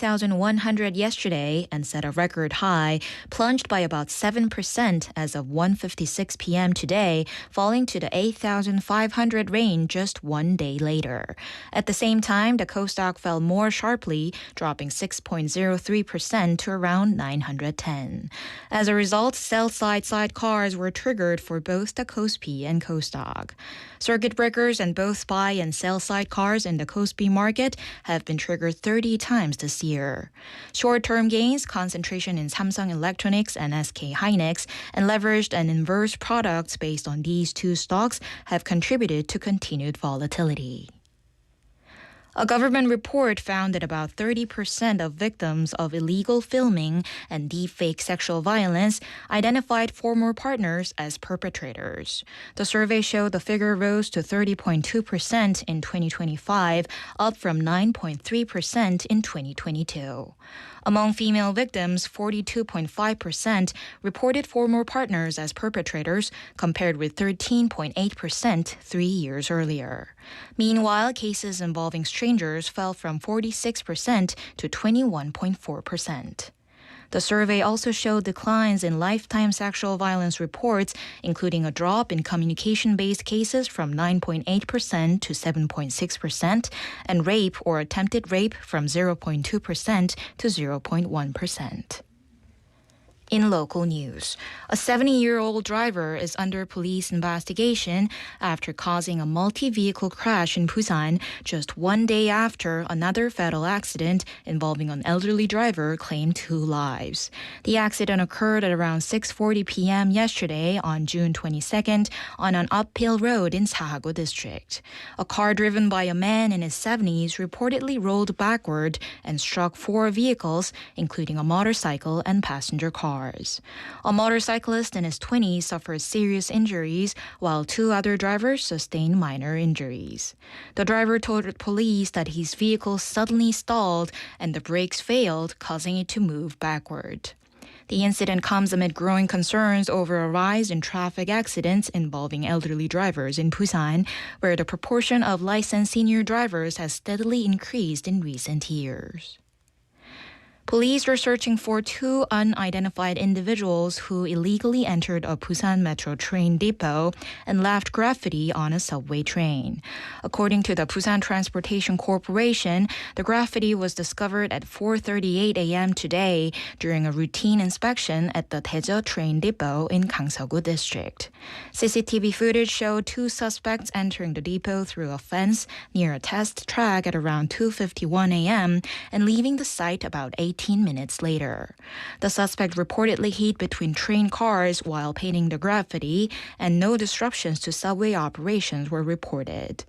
1,100 yesterday and set a record high, plunged by about 7% as of 1:56 p.m. today, falling to the 8,500 range just one day later. At the same time, the Kosdaq fell more sharply, dropping 6.03% to around 910. As a result, sell-side sidecars were triggered for both the Kospi and Kosdaq. Circuit breakers and both buy and sell sidecars in the Kospi market have been triggered 30 times this year. Short-term gains, concentration in Samsung Electronics and SK Hynix, and leveraged and inverse products based on these two stocks have contributed to continued volatility. A government report found that about 30% of victims of illegal filming and deepfake sexual violence identified former partners as perpetrators. The survey showed the figure rose to 30.2% in 2025, up from 9.3% in 2022. Among female victims, 42.5% reported former partners as perpetrators, compared with 13.8% 3 years earlier. Meanwhile, cases involving strangers fell from 46% to 21.4%. The survey also showed declines in lifetime sexual violence reports, including a drop in communication-based cases from 9.8% to 7.6%, and rape or attempted rape from 0.2% to 0.1%. In local news, a 70-year-old driver is under police investigation after causing a multi-vehicle crash in Busan just one day after another fatal accident involving an elderly driver claimed 2 lives. The accident occurred at around 6:40 p.m. yesterday on June 22nd on an uphill road in Sahago district. A car driven by a man in his 70s reportedly rolled backward and struck 4 vehicles, including a motorcycle and passenger car. A motorcyclist in his 20s suffered serious injuries, while 2 other drivers sustained minor injuries. The driver told police that his vehicle suddenly stalled and the brakes failed, causing it to move backward. The incident comes amid growing concerns over a rise in traffic accidents involving elderly drivers in Busan, where the proportion of licensed senior drivers has steadily increased in recent years. Police are searching for 2 unidentified individuals who illegally entered a Busan Metro train depot and left graffiti on a subway train. According to the Busan Transportation Corporation, the graffiti was discovered at 4:38 a.m. today during a routine inspection at the Daejeon train depot in Gangseogu district. CCTV footage showed 2 suspects entering the depot through a fence near a test track at around 2:51 a.m. and leaving the site about 18 minutes later. The suspect reportedly hid between train cars while painting the graffiti, and no disruptions to subway operations were reported.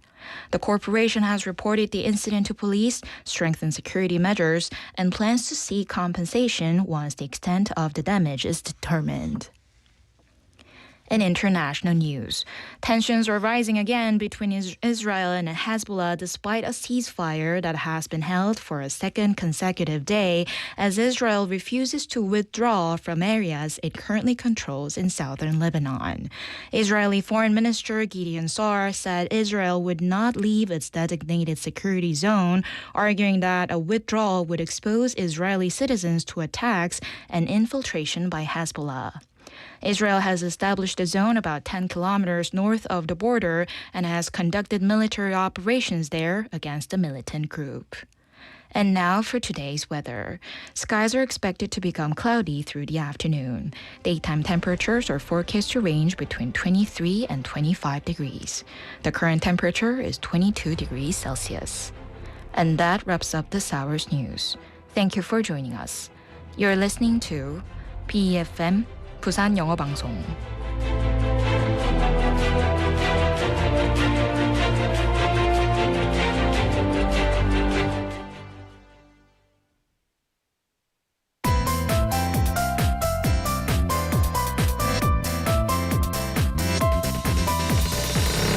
The corporation has reported the incident to police, strengthened security measures, and plans to seek compensation once the extent of the damage is determined. In international news, tensions are rising again between Israel and Hezbollah despite a ceasefire that has been held for a second consecutive day as Israel refuses to withdraw from areas it currently controls in southern Lebanon. Israeli Foreign Minister Gideon Sa'ar said Israel would not leave its designated security zone, arguing that a withdrawal would expose Israeli citizens to attacks and infiltration by Hezbollah. Israel has established a zone about 10 kilometers north of the border and has conducted military operations there against the militant group. And now for today's weather. Skies are expected to become cloudy through the afternoon. Daytime temperatures are forecast to range between 23 and 25 degrees. The current temperature is 22 degrees Celsius. And that wraps up this hour's news. Thank you for joining us. You're listening to BFM 부산영어방송.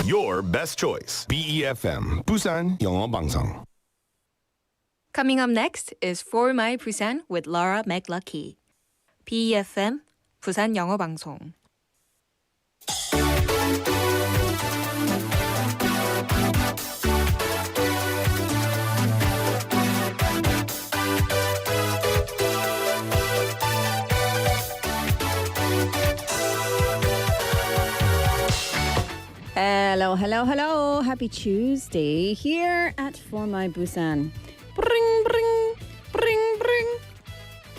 Your best choice. BEFM 부산영어방송. Coming up next is For My Busan with Laura McLuckie. BEFM 부산영어방송. Hello, hello, hello. Happy Tuesday here at For My Busan. Bring, bring, bring, bring.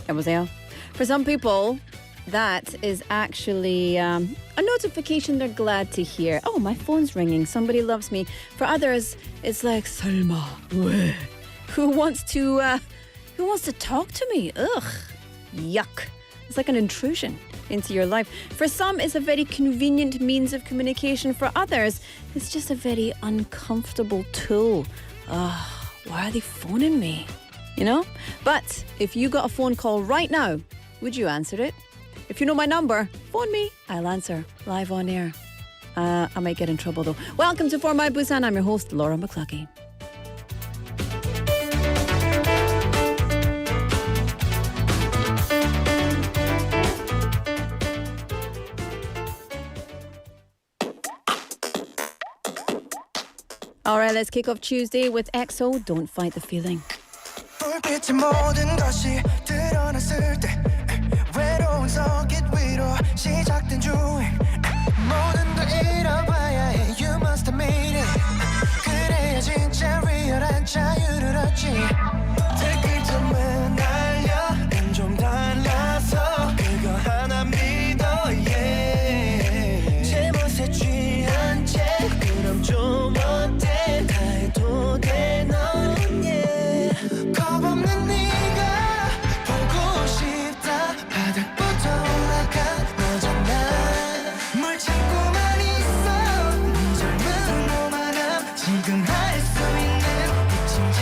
여보세요? For some people, that is actually a notification they're glad to hear. Oh, my phone's ringing. Somebody loves me. For others, it's like, 설마, 왜? Who wants to talk to me? Ugh, yuck. It's like an intrusion into your life. For some, it's a very convenient means of communication. For others, it's just a very uncomfortable tool. Why are they phoning me? You know? But if you got a phone call right now, would you answer it? If you know my number, phone me. I'll answer live on air. I might get in trouble though. Welcome to For My Busan. I'm your host, Laura McLuckie. All right, let's kick off Tuesday with EXO, Don't Fight the Feeling. 불빛의 모든 것이 드러났을 때 외로운 서킷 위로 시작된 주행 모든 걸 잃어봐야 해 You must have made it 그래야 진짜 리얼한 자유를 얻지 댓글점에 날려 난 좀 달라서 그거 하나 믿어 yeah 제멋에 취한 채 그럼 좀 어때 다 해도 돼 너는 yeah 겁없는 네가 보고 싶다 바닥부터 올라간 너잖아 뭘 찾고만 있어 네 젊은 오만함 지금 할 수 있는 이쯤지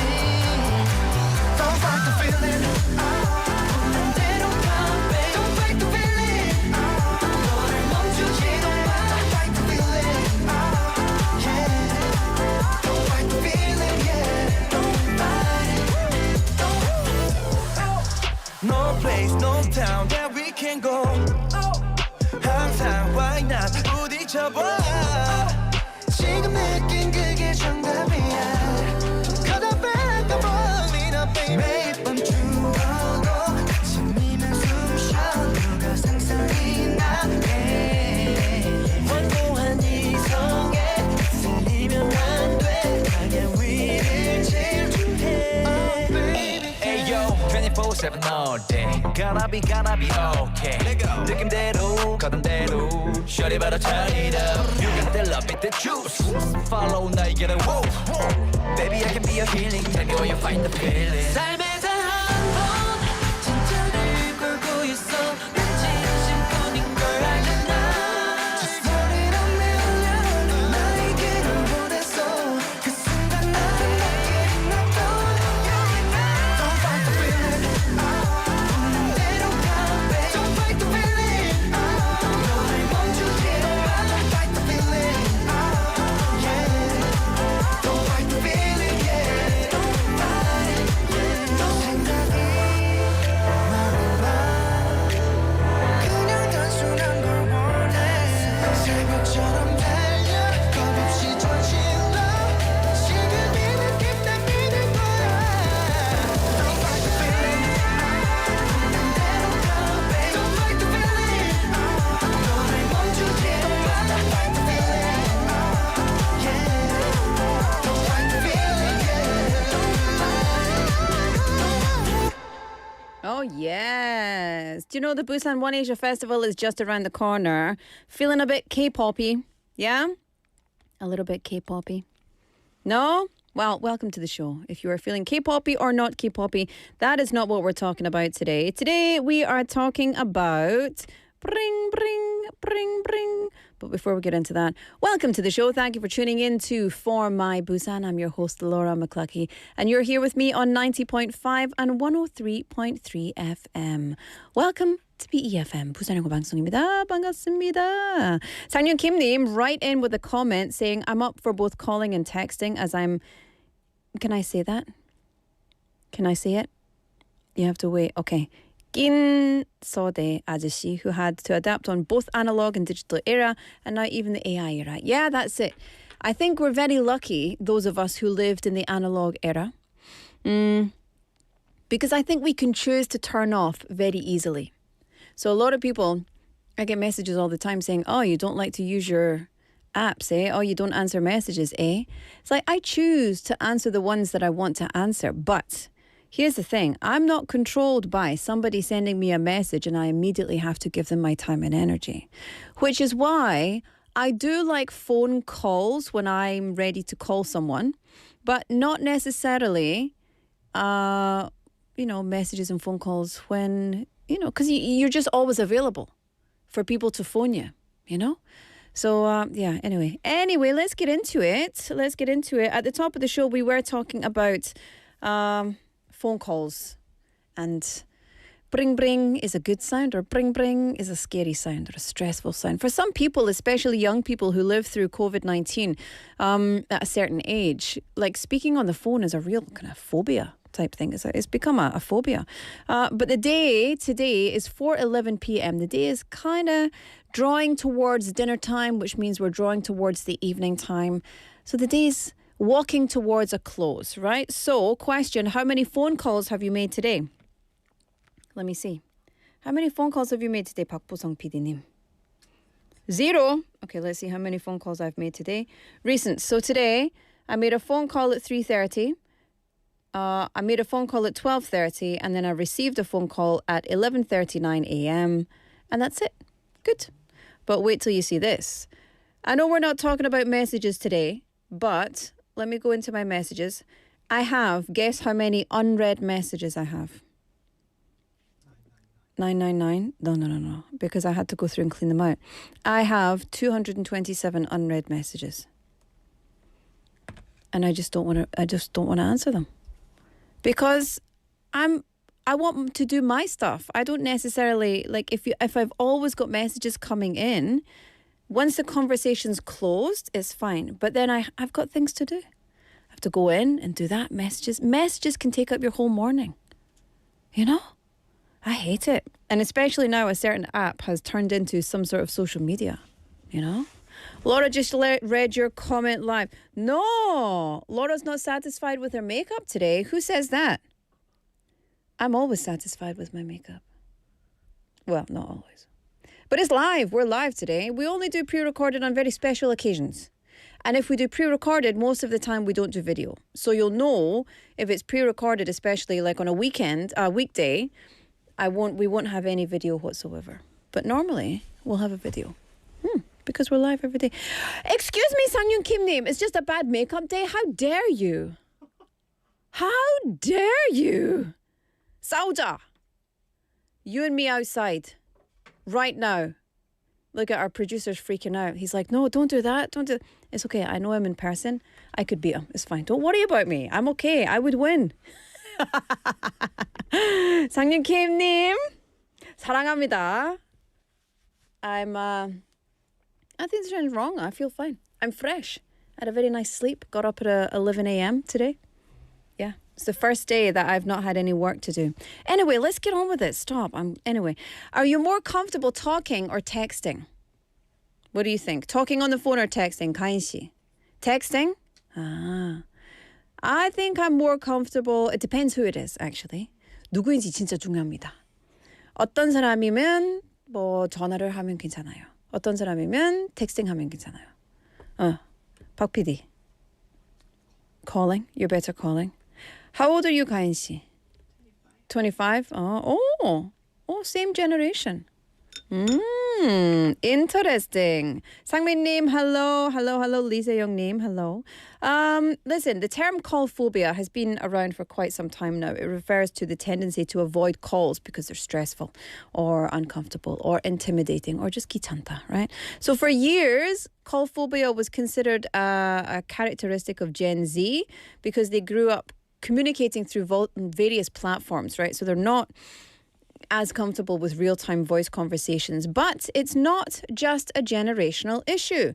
Don't fight the feeling 난 대로 가 babe Don't fight the feeling 너를 멈추지도 마 Don't fight the feeling yeah Don't fight the feeling yeah Don't fight it don't No place no town that we can go 항상 why not 부딪혀봐 지금 느낀 그게 정답이야 Cause I back up rolling up baby 매일 밤 죽어도 아침이면 숨쉬어 누가 상상이 나게 완고한 이성에 쓸리면 안돼 강한 위를 질주해 Oh baby Ayo, 24/7 all day. Gotta be okay. 느낌대로 가던 대로. Shorty 바로 turn it up. You got the love, it the juice. Follow 나의 길을 woo. Baby, I can be your healing. Tell me where you find the feeling. 삶에 단한번 진짜를 걸고 있어. 난 진심뿐인 걸 알잖아. Just want it a million 나에게로 보냈어 그 순간 나를 느끼는 어떤 Don't fight the feeling 난 대로 가 babe Don't fight the feeling 너를 멈추지도 마 Don't fight the feeling yeah Don't fight the feeling yeah Don't fight it yeah 너 생각이 나를 봐 그냥 단순한 걸 원해 새벽처럼 달려 겁없이 저질러 지금 이 느낌 다 믿을 거야 Don't fight the feeling 난 대로 가 babe Don't fight the feeling 너를 멈추지도 마 Don't fight the feeling yeah Don't fight the feeling yeah Don't fight Oh, yes. Do you know the Busan One Asia Festival is just around the corner? Feeling a bit K-poppy? Yeah? A little bit K-poppy? No? Well, welcome to the show. If you are feeling K-poppy or not K-poppy, that is not what we're talking about today. Today, we are talking about bring, bring, bring, bring. But before we get into that, welcome to the show. Thank you for tuning in to For My Busan. I'm your host, Laura McLuckie. And you're here with me on 90.5 and 103.3 FM. Welcome to BEFM, 부산영어방송입니다. 반갑습니다. 상윤 Kim님, write in with a comment saying, I'm up for both calling and texting as I'm... Can I say that? Can I say it? You have to wait. Okay. 낀서대 아저씨 who had to adapt on both analog and digital era and now even the AI era. Yeah, that's it. I think we're very lucky, those of us who lived in the analog era, because I think we can choose to turn off very easily. So a lot of people, I get messages all the time saying, oh, you don't like to use your apps, eh? Oh, you don't answer messages, eh? It's like I choose to answer the ones that I want to answer. But here's the thing. I'm not controlled by somebody sending me a message and I immediately have to give them my time and energy. Which is why I do like phone calls when I'm ready to call someone, but not necessarily, messages and phone calls when, because you're just always available for people to phone you, So, Anyway, let's get into it. At the top of the show, we were talking about phone calls. And bring bring is a good sound, or bring bring is a scary sound or a stressful sound. For some people, especially young people who live through COVID-19 at a certain age, like speaking on the phone is a real kind of phobia type thing. It's become a phobia. But the day today is 4:11 p.m. The day is kind of drawing towards dinner time, which means we're drawing towards the evening time. So the day's walking towards a close, right? So, question, how many phone calls have you made today? Let me see. How many phone calls have you made today, 박보성 PD님? 0. Okay, let's see how many phone calls I've made today. Recent. So today, I made a phone call at 3:30. I made a phone call at 12:30, and then I received a phone call at 11:39 a.m. And that's it. Good. But wait till you see this. I know we're not talking about messages today, but let me go into my messages. I have, guess how many unread messages I have? 999? No. Because I had to go through and clean them out. I have 227 unread messages. And I just don't want to answer them. Because I want to do my stuff. I don't necessarily, like, if I've always got messages coming in, once the conversation's closed, it's fine. But then I've got things to do. I have to go in and do that. Messages can take up your whole morning. I hate it. And especially now a certain app has turned into some sort of social media, Laura just read your comment live. No, Laura's not satisfied with her makeup today. Who says that? I'm always satisfied with my makeup. Well, not always. But it's live. We're live today. We only do pre-recorded on very special occasions. And if we do pre-recorded, most of the time we don't do video. So you'll know if it's pre-recorded, especially like on a weekday, we won't have any video whatsoever. But normally we'll have a video. Because we're live every day. Excuse me, Sangyun Kim Nim. It's just a bad makeup day. How dare you? How dare you? 싸우자. You and me outside. Right now. Look at our producer's freaking out. He's like, no, don't do that. Don't do. It's okay. I know him in person. I could beat him. It's fine. Don't worry about me. I'm okay. I would win. 상윤 Kim님 사랑합니다. I think there's nothing wrong. I feel fine. I'm fresh. I had a very nice sleep. Got up at 11 a.m. today. Yeah. It's the first day that I've not had any work to do. Anyway, let's get on with it. Stop. Anyway, are you more comfortable talking or texting? What do you think? Talking on the phone or texting? 가인 씨. Texting? I think I'm more comfortable. It depends who it is, actually. 누구인지 진짜 중요합니다. 어떤 사람이면 전화를 하면 괜찮아요. 어떤 사람이면 텍스팅하면 괜찮아요. 박 PD. Calling? You're better calling. How old are you, 가인 씨? 25? Oh, same generation. Interesting. 상민님, hello. 리세영님, hello. Listen, the term call phobia has been around for quite some time now. It refers to the tendency to avoid calls because they're stressful or uncomfortable or intimidating or just 귀찮다, right? So for years, call phobia was considered a characteristic of Gen Z because they grew up communicating through various platforms, right? So they're not as comfortable with real-time voice conversations. But it's not just a generational issue.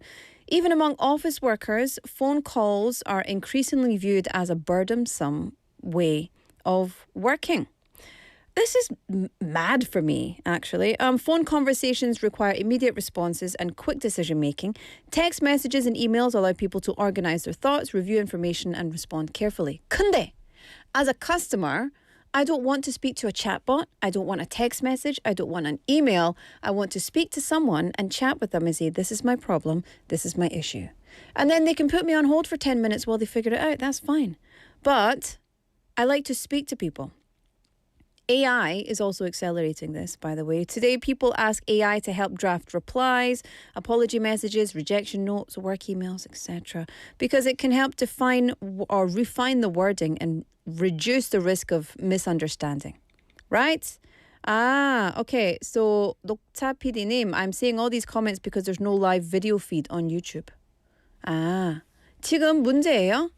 Even among office workers, phone calls are increasingly viewed as a burdensome way of working. This is mad for me, actually. Phone conversations require immediate responses and quick decision-making. Text messages and emails allow people to organize their thoughts, review information, and respond carefully. 근데, as a customer, I don't want to speak to a chatbot. I don't want a text message. I don't want an email. I want to speak to someone and chat with them and say, this is my problem. This is my issue. And then they can put me on hold for 10 minutes while they figure it out. That's fine. But I like to speak to people. AI is also accelerating this, by the way. Today, people ask AI to help draft replies, apology messages, rejection notes, work emails, etc. because it can help define or refine the wording and reduce the risk of misunderstanding. Right? Okay. So, 녹차 PD님, I'm seeing all these comments because there's no live video feed on YouTube. 지금 문제예요?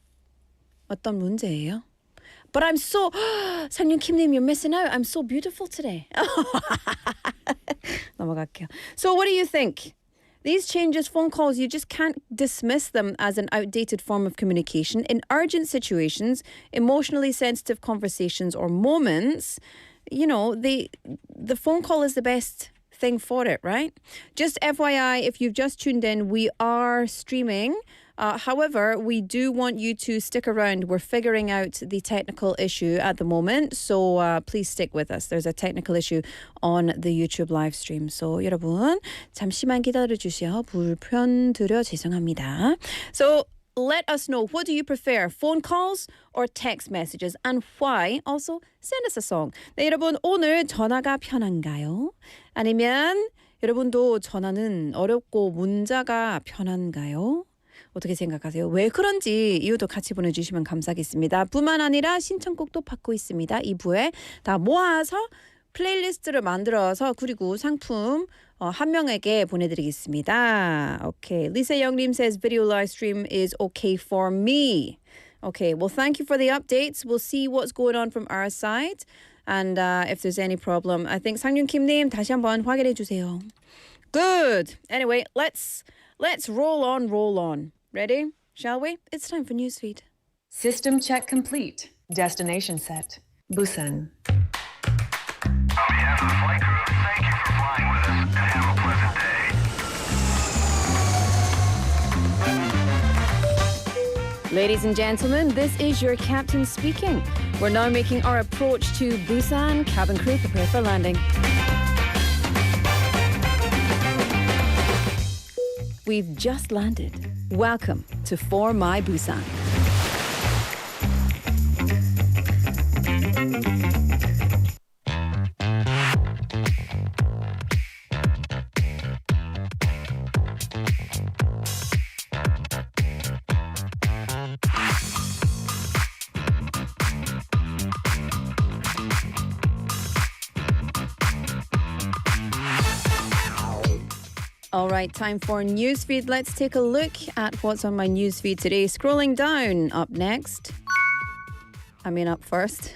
어떤 문제예요? But I'm so... 상윤 킴님, you're missing out. I'm so beautiful today. 넘어갈게요. So what do you think? These changes, phone calls, you just can't dismiss them as an outdated form of communication. In urgent situations, emotionally sensitive conversations or moments, you know, the phone call is the best thing for it, right? Just FYI, if you've just tuned in, we are streaming. However, we do want you to stick around. We're figuring out the technical issue at the moment. So please stick with us. There's a technical issue on the YouTube live stream. So 여러분, 잠시만 기다려주세요. 불편드려 죄송합니다. So let us know, what do you prefer? Phone calls or text messages? And why? Also, send us a song. 네, 여러분, 오늘 전화가 편한가요? 아니면 여러분도 전화는 어렵고 문자가 편한가요? 어떻게 생각하세요? 왜 그런지 이유도 같이 보내주시면 감사하겠습니다. 뿐만 아니라 신청곡도 받고 있습니다. 2부에 다 모아서 플레이리스트를 만들어서 그리고 상품 한 명에게 보내드리겠습니다. Okay, Lisa Young님 says video live stream is okay for me. Okay, well thank you for the updates. We'll see what's going on from our side. And if there's any problem, I think 상윤 킴님 다시 한번 확인해 주세요. Good. Anyway, let's roll on. Ready? Shall we? It's time for Newsfeed. System check complete. Destination set. Busan. Flight crew, thank you for flying with us and have a pleasant day. Ladies and gentlemen, this is your captain speaking. We're now making our approach to Busan. Cabin crew, prepare for landing. We've just landed. Welcome to My Busan. All right, time for Newsfeed. Let's take a look at what's on my Newsfeed today. Scrolling down, up first.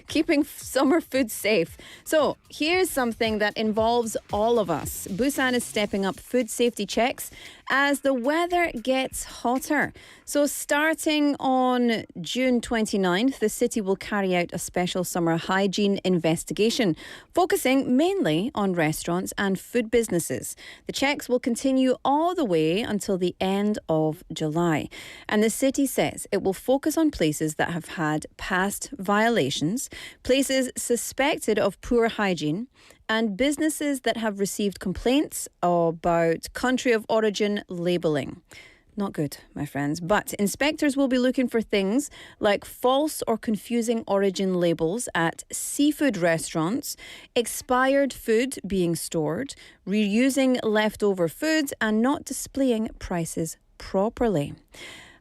Keeping summer food safe. So here's something that involves all of us. Busan is stepping up food safety checks as the weather gets hotter. So starting on June 29th, the city will carry out a special summer hygiene investigation, focusing mainly on restaurants and food businesses. The checks will continue all the way until the end of July. And the city says it will focus on places that have had past violations, places suspected of poor hygiene, and businesses that have received complaints about country of origin labelling. Not good, my friends. But inspectors will be looking for things like false or confusing origin labels at seafood restaurants, expired food being stored, reusing leftover foods, and not displaying prices properly.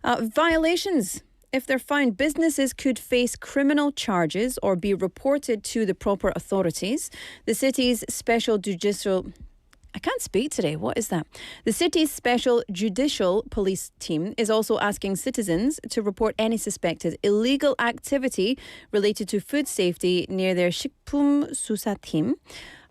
Violations. If they're found, businesses could face criminal charges or be reported to the proper authorities. The city's special judicial... I can't speak today. What is that? The city's special judicial police team is also asking citizens to report any suspected illegal activity related to food safety near their 식품 수사 team.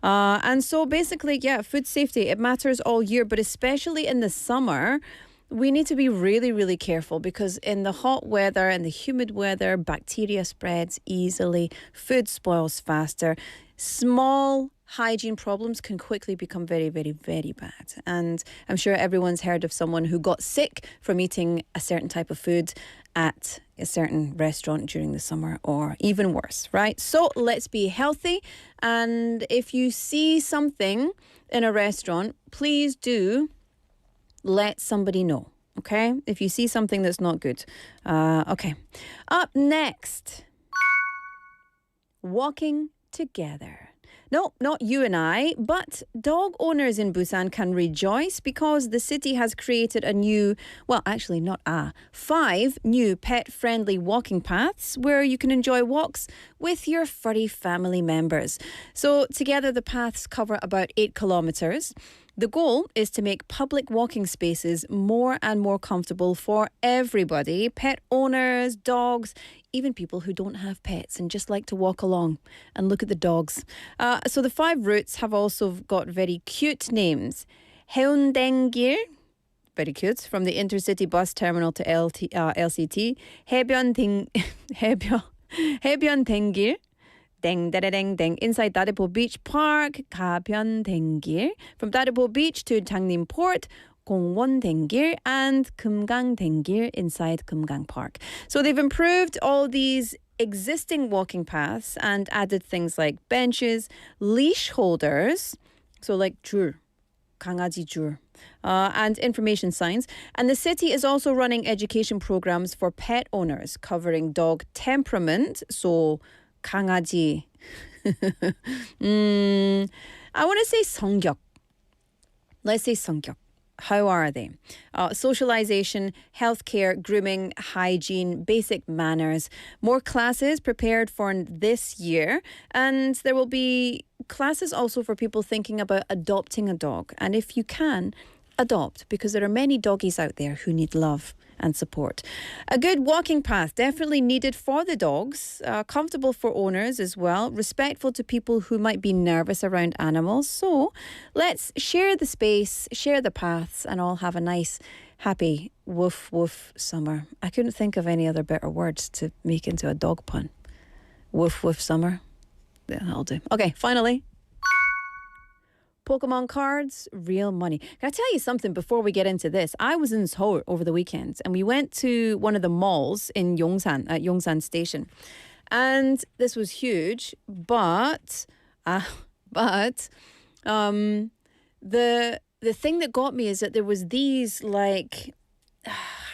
And so basically, food safety, it matters all year, but especially in the summer, we need to be really, really careful because in the hot weather and the humid weather, bacteria spreads easily, food spoils faster. Small hygiene problems can quickly become very, very, very bad. And I'm sure everyone's heard of someone who got sick from eating a certain type of food at a certain restaurant during the summer, or even worse, right? So let's be healthy. And if you see something in a restaurant, please do let somebody know, okay? If you see something that's not good. Okay. Up next, walking together. No, not you and I, but dog owners in Busan can rejoice because the city has created a new, well, actually not 5 new pet-friendly walking paths where you can enjoy walks with your furry family members. So together the paths cover about 8 kilometers. The goal is to make public walking spaces more and more comfortable for everybody, pet owners, dogs, even people who don't have pets and just like to walk along and look at the dogs. So the 5 routes have also got very cute names. 해운대길, very cute, from the intercity bus terminal to LCT. 해변댕길, 댕 inside Darepo Beach Park, 가변댕길, from Darepo Beach to Changnim Port, 공원댕길, and 금강댕길 inside Kumgang Park. So they've improved all these existing walking paths and added things like benches, leash holders, so like 줄, 강아지 줄, and information signs. And the city is also running education programs for pet owners covering dog temperament, so 강아지. I want to say 성격. Let's say 성격. How are they? Socialization, healthcare, grooming, hygiene, basic manners. More classes prepared for this year. And there will be classes also for people thinking about adopting a dog. And if you can, adopt, because there are many doggies out there who need love and support. A good walking path, definitely needed for the dogs, comfortable for owners as well, respectful to people who might be nervous around animals. So let's share the space, share the paths, and all have a nice, happy, woof woof summer. I couldn't think of any other better words to make into a dog pun. Woof woof summer. Yeah, that'll do. Okay, finally. Pokemon cards, real money. Can I tell you something before we get into this? I was in Seoul over the weekend and we went to one of the malls in Yongsan, at Yongsan Station. And this was huge, but the thing that got me is that there was these like,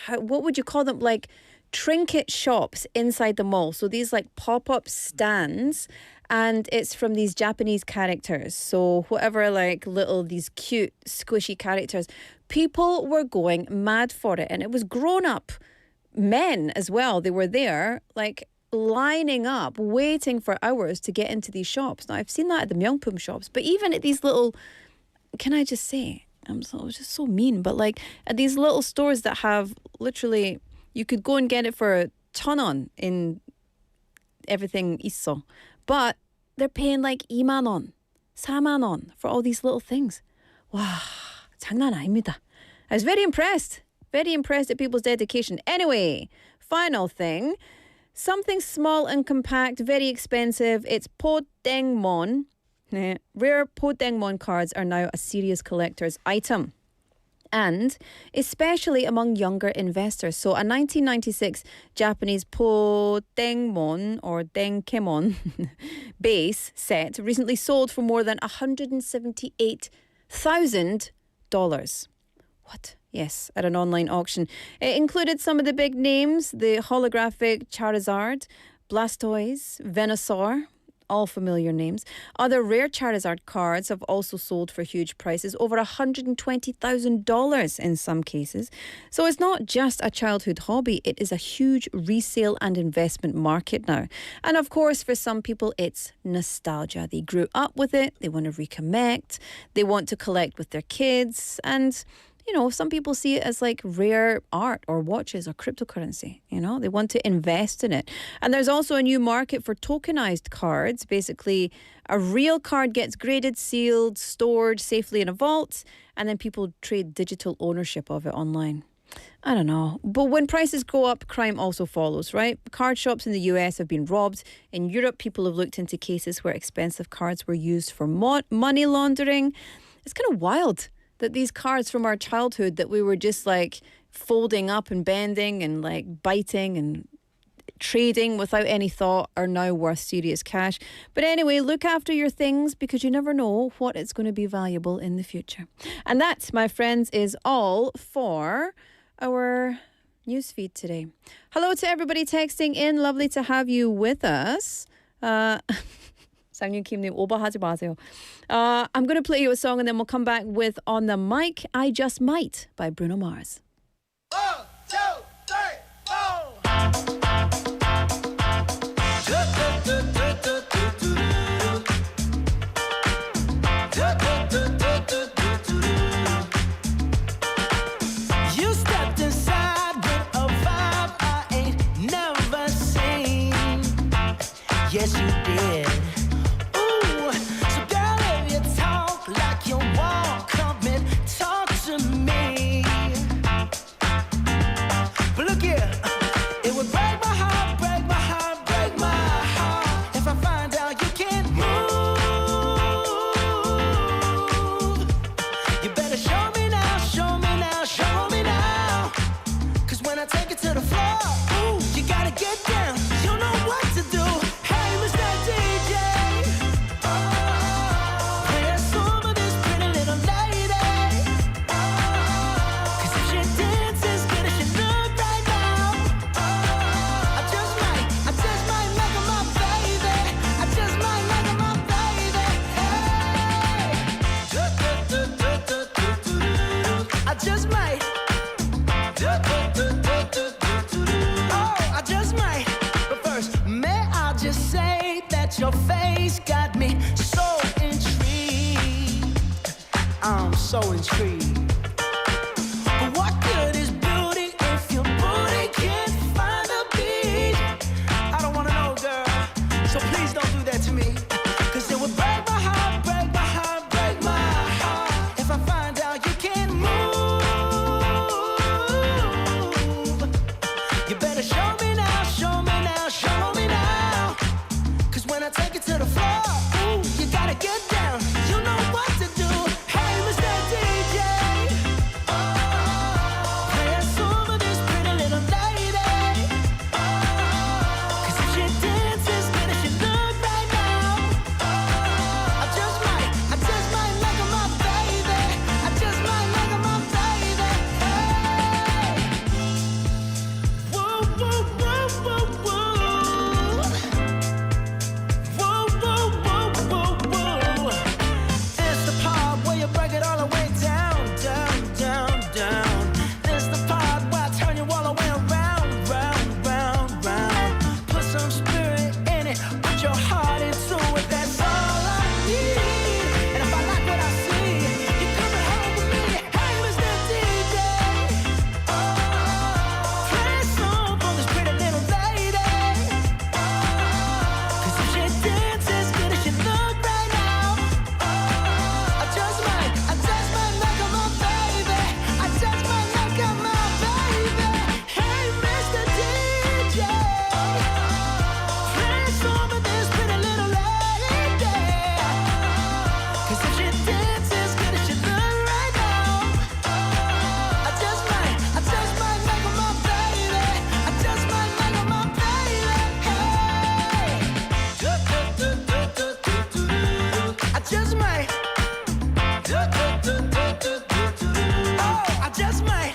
what would you call them? Like trinket shops inside the mall. So these like pop-up stands, and it's from these Japanese characters. So whatever, like little, these cute, squishy characters. People were going mad for it. And it was grown-up men as well. They were there, like lining up, waiting for hours to get into these shops. Now, I've seen that at the Myeongpum shops. But even at these little, can I just say, I'm just so mean, but like at these little stores that have literally, you could go and get it for 1,000원 in everything 있어. But they're paying like 2만 원, 4만 원 for all these little things. Wow, 장난 아닙니다. I was very impressed at people's dedication. Anyway, final thing, something small and compact, very expensive. It's 포땡몬. Rare 포땡몬 cards are now a serious collector's item. And especially among younger investors. So a 1996 Japanese 포땡몬 or 땡케몬 base set recently sold for more than $178,000. What? Yes, at an online auction. It included some of the big names, the holographic Charizard, Blastoise, Venusaur, all familiar names. Other rare Charizard cards have also sold for huge prices, over $120,000 in some cases. So it's not just a childhood hobby, it is a huge resale and investment market now. And of course, for some people, it's nostalgia. They grew up with it, they want to reconnect, they want to collect with their kids, and you know, some people see it as like rare art or watches or cryptocurrency. You know, they want to invest in it. And there's also a new market for tokenized cards. Basically, a real card gets graded, sealed, stored safely in a vault, and then people trade digital ownership of it online. I don't know. But when prices go up, crime also follows, right? Card shops in the US have been robbed. In Europe, people have looked into cases where expensive cards were used for money laundering. It's kind of wild that these cards from our childhood that we were just like folding up and bending and like biting and trading without any thought are now worth serious cash. But anyway, look after your things because you never know what it's going to be valuable in the future. And that, my friends, is all for our newsfeed today. Hello to everybody texting in. Lovely to have you with us. 쌍윤킴님 오버하지 마세요. I'm going to play you a song and then we'll come back with On the Mic, I Just Might by Bruno Mars. 1, 2, 3, 4. You stepped inside with a vibe I ain't never seen. Yes, you did. Ooh, so girl, if you talk like you walk, come and talk to me. But look here, it would break my heart, break my heart, break my heart if I find out you can't move. You better show me now, show me now, show me now. 'Cause when I take it to the floor, ooh, you gotta get down. You know what to do. Hey, Mr. DJ, play a song for this pretty little lady. 'Cause if she dances good as she look right now, I just might make her my baby. I just might make her my baby. Hey, I just might. Oh, I just might. But first, may I just say that your face got me so intrigued. I'm so intrigued. But what good is beauty if your booty can't find a beat? I don't wanna know, girl. So please don't do that to me. 'Cause it would break my heart, break my heart, break my heart if I find out you can't move. You better show me now, show me now, show me now. 'Cause when I take it to the floor, ooh, you gotta get down. You know what to do. Hey, Mr. DJ, play a song for this pretty little lady. 'Cause if she dances good as she look right now, I just might make her my baby. I just might make her my baby. Hey, whoa, whoa, whoa, whoa, whoa. Whoa, whoa, whoa, whoa, whoa. It's the part where you break it all the way down, down, down, down. It's the part where I turn you all the way around, round, round, round. Put some spirit in it, put your heart into it. That's all I need. And if I like what I see, you're coming home with me. Hey, Mr. DJ, play a song for this pretty little lady. 'Cause if she dances good as she look right now, I just might make her my baby. I just might make her my baby. Hey, Mr. DJ, play a song for this pretty little lady. 'Cause if she dances good as she look right now, I just might make her my baby. I just might make her my baby. Hey, I just might. Oh, I just might.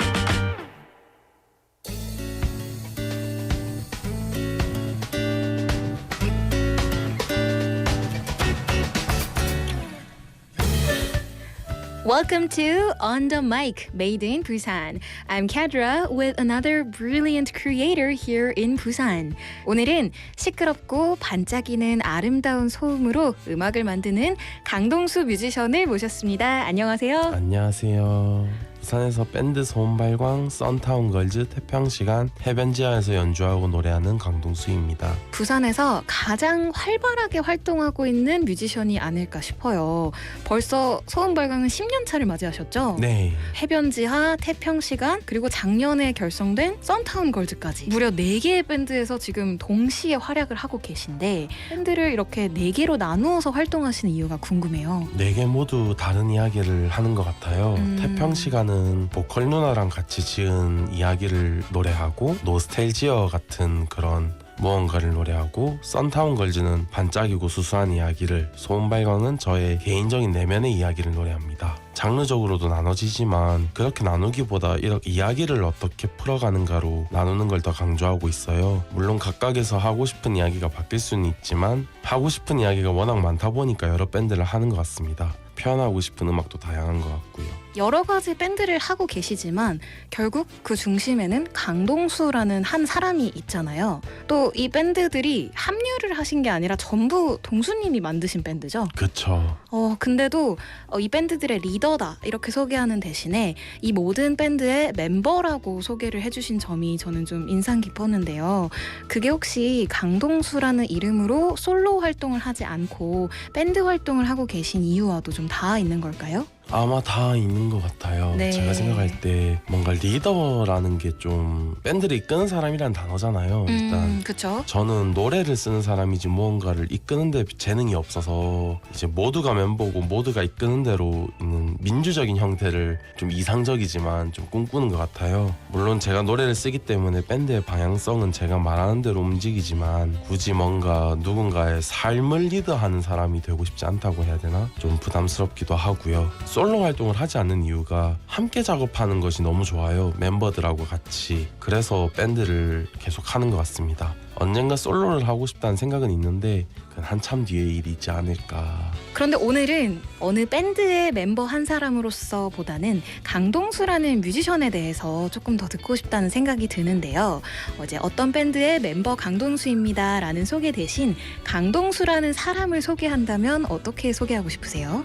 Welcome to On the Mic, made in Busan. I'm Cadra with another brilliant creator here in Busan. 오늘은 시끄럽고 반짝이는 아름다운 소음으로 음악을 만드는 강동수 뮤지션을 모셨습니다. 안녕하세요. 안녕하세요. 부산에서 밴드 소음발광, 썬타운 걸즈, 태평시간, 해변지하에서 연주하고 노래하는 강동수입니다. 부산에서 가장 활발하게 활동하고 있는 뮤지션이 아닐까 싶어요. 벌써 소음발광은 10년 차를 맞이하셨죠? 네. 해변지하, 태평시간, 그리고 작년에 결성된 썬타운 걸즈까지 무려 4개의 밴드에서 지금 동시에 활약을 하고 계신데 밴드를 이렇게 4개로 나누어서 활동하시는 이유가 궁금해요. 4개 모두 다른 이야기를 하는 것 같아요. 태평시간은 보컬 누나랑 같이 지은 이야기를 노래하고 노스텔지어 같은 그런 무언가를 노래하고, 썬타운 걸즈는 반짝이고 수수한 이야기를, 소음발광은 저의 개인적인 내면의 이야기를 노래합니다. 장르적으로도 나눠지지만 그렇게 나누기보다 이렇게 이야기를 어떻게 풀어가는가로 나누는 걸 더 강조하고 있어요. 물론 각각에서 하고 싶은 이야기가 바뀔 수는 있지만 하고 싶은 이야기가 워낙 많다 보니까 여러 밴드를 하는 것 같습니다. 표현하고 싶은 음악도 다양한 것 같고요. 여러 가지 밴드를 하고 계시지만 결국 그 중심에는 강동수라는 한 사람이 있잖아요. 또 이 밴드들이 합류를 하신 게 아니라 전부 동수님이 만드신 밴드죠? 그쵸. 근데도 이 밴드들의 리더다 이렇게 소개하는 대신에 이 모든 밴드의 멤버라고 소개를 해주신 점이 저는 좀 인상 깊었는데요. 그게 혹시 강동수라는 이름으로 솔로 활동을 하지 않고 밴드 활동을 하고 계신 이유와도 좀 닿아 있는 걸까요? 아마 다 있는 것 같아요. 네. 제가 생각할 때 뭔가 리더라는 게 좀 밴드를 이끄는 사람이라는 단어잖아요. 일단 그쵸? 저는 노래를 쓰는 사람이지 무언가를 이끄는 데 재능이 없어서 이제 모두가 멤버고 모두가 이끄는 대로 있는 민주적인 형태를 좀 이상적이지만 좀 꿈꾸는 것 같아요. 물론 제가 노래를 쓰기 때문에 밴드의 방향성은 제가 말하는 대로 움직이지만 굳이 뭔가 누군가의 삶을 리드하는 사람이 되고 싶지 않다고 해야 되나? 좀 부담스럽기도 하고요. 솔로 활동을 하지 않는 이유가 함께 작업하는 것이 너무 좋아요. 멤버들하고 같이. 그래서 밴드를 계속 하는 것 같습니다. 언젠가 솔로를 하고 싶다는 생각은 있는데 그건 한참 뒤의 일이지 않을까. 그런데 오늘은 어느 밴드의 멤버 한 사람으로서 보다는 강동수라는 뮤지션에 대해서 조금 더 듣고 싶다는 생각이 드는데요. 어제 어떤 밴드의 멤버 강동수입니다 라는 소개 대신 강동수라는 사람을 소개한다면 어떻게 소개하고 싶으세요?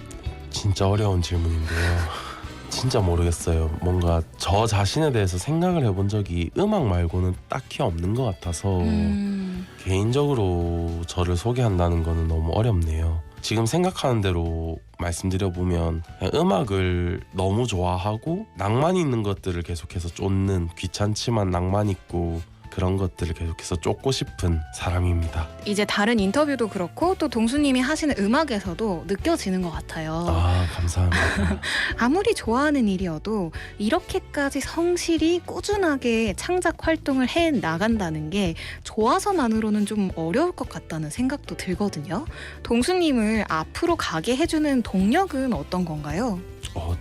진짜 어려운 질문인데요. 진짜 모르겠어요. 뭔가 저 자신에 대해서 생각을 해본 적이 음악 말고는 딱히 없는 것 같아서 개인적으로 저를 소개한다는 거는 너무 어렵네요. 지금 생각하는 대로 말씀드려보면 음악을 너무 좋아하고 낭만 있는 것들을 계속해서 쫓는, 귀찮지만 낭만 있고 그런 것들을 계속해서 쫓고 싶은 사람입니다. 이제 다른 인터뷰도 그렇고 또 동수님이 하시는 음악에서도 느껴지는 것 같아요. 아, 감사합니다. 아무리 좋아하는 일이어도 이렇게까지 성실히 꾸준하게 창작 활동을 해 나간다는 게 좋아서만으로는 좀 어려울 것 같다는 생각도 들거든요. 동수님을 앞으로 가게 해주는 동력은 어떤 건가요?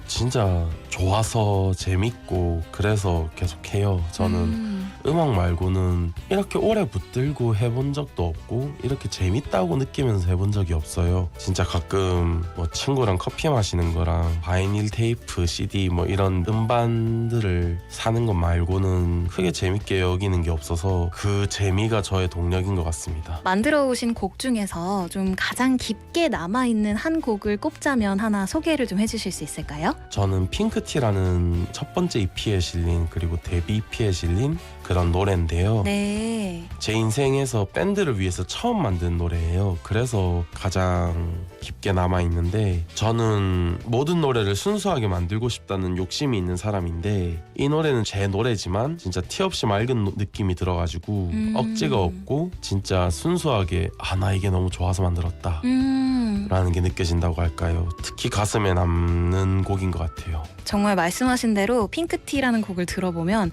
진짜 좋아서 재밌고 그래서 계속해요. 저는 음악 말고는 이렇게 오래 붙들고 해본 적도 없고 이렇게 재밌다고 느끼면서 해본 적이 없어요. 진짜 가끔 뭐 친구랑 커피 마시는 거랑 바이닐 테이프, CD 뭐 이런 음반들을 사는 것 말고는 크게 재밌게 여기는 게 없어서 그 재미가 저의 동력인 것 같습니다. 만들어 오신 곡 중에서 좀 가장 깊게 남아있는 한 곡을 꼽자면 하나 소개를 좀 해주실 수 있을까요? 저는 핑크티라는 첫 번째 EP에 실린, 그리고 데뷔 EP에 실린 그런 노래인데요. 네. 제 인생에서 밴드를 위해서 처음 만든 노래예요. 그래서 가장 깊게 남아있는데, 저는 모든 노래를 순수하게 만들고 싶다는 욕심이 있는 사람인데 이 노래는 제 노래지만 진짜 티 없이 맑은 느낌이 들어가지고 억지가 없고 진짜 순수하게 나 이게 너무 좋아서 만들었다 라는 게 느껴진다고 할까요? 특히 가슴에 남는 곡인 것 같아요. 정말 말씀하신 대로 핑크티라는 곡을 들어보면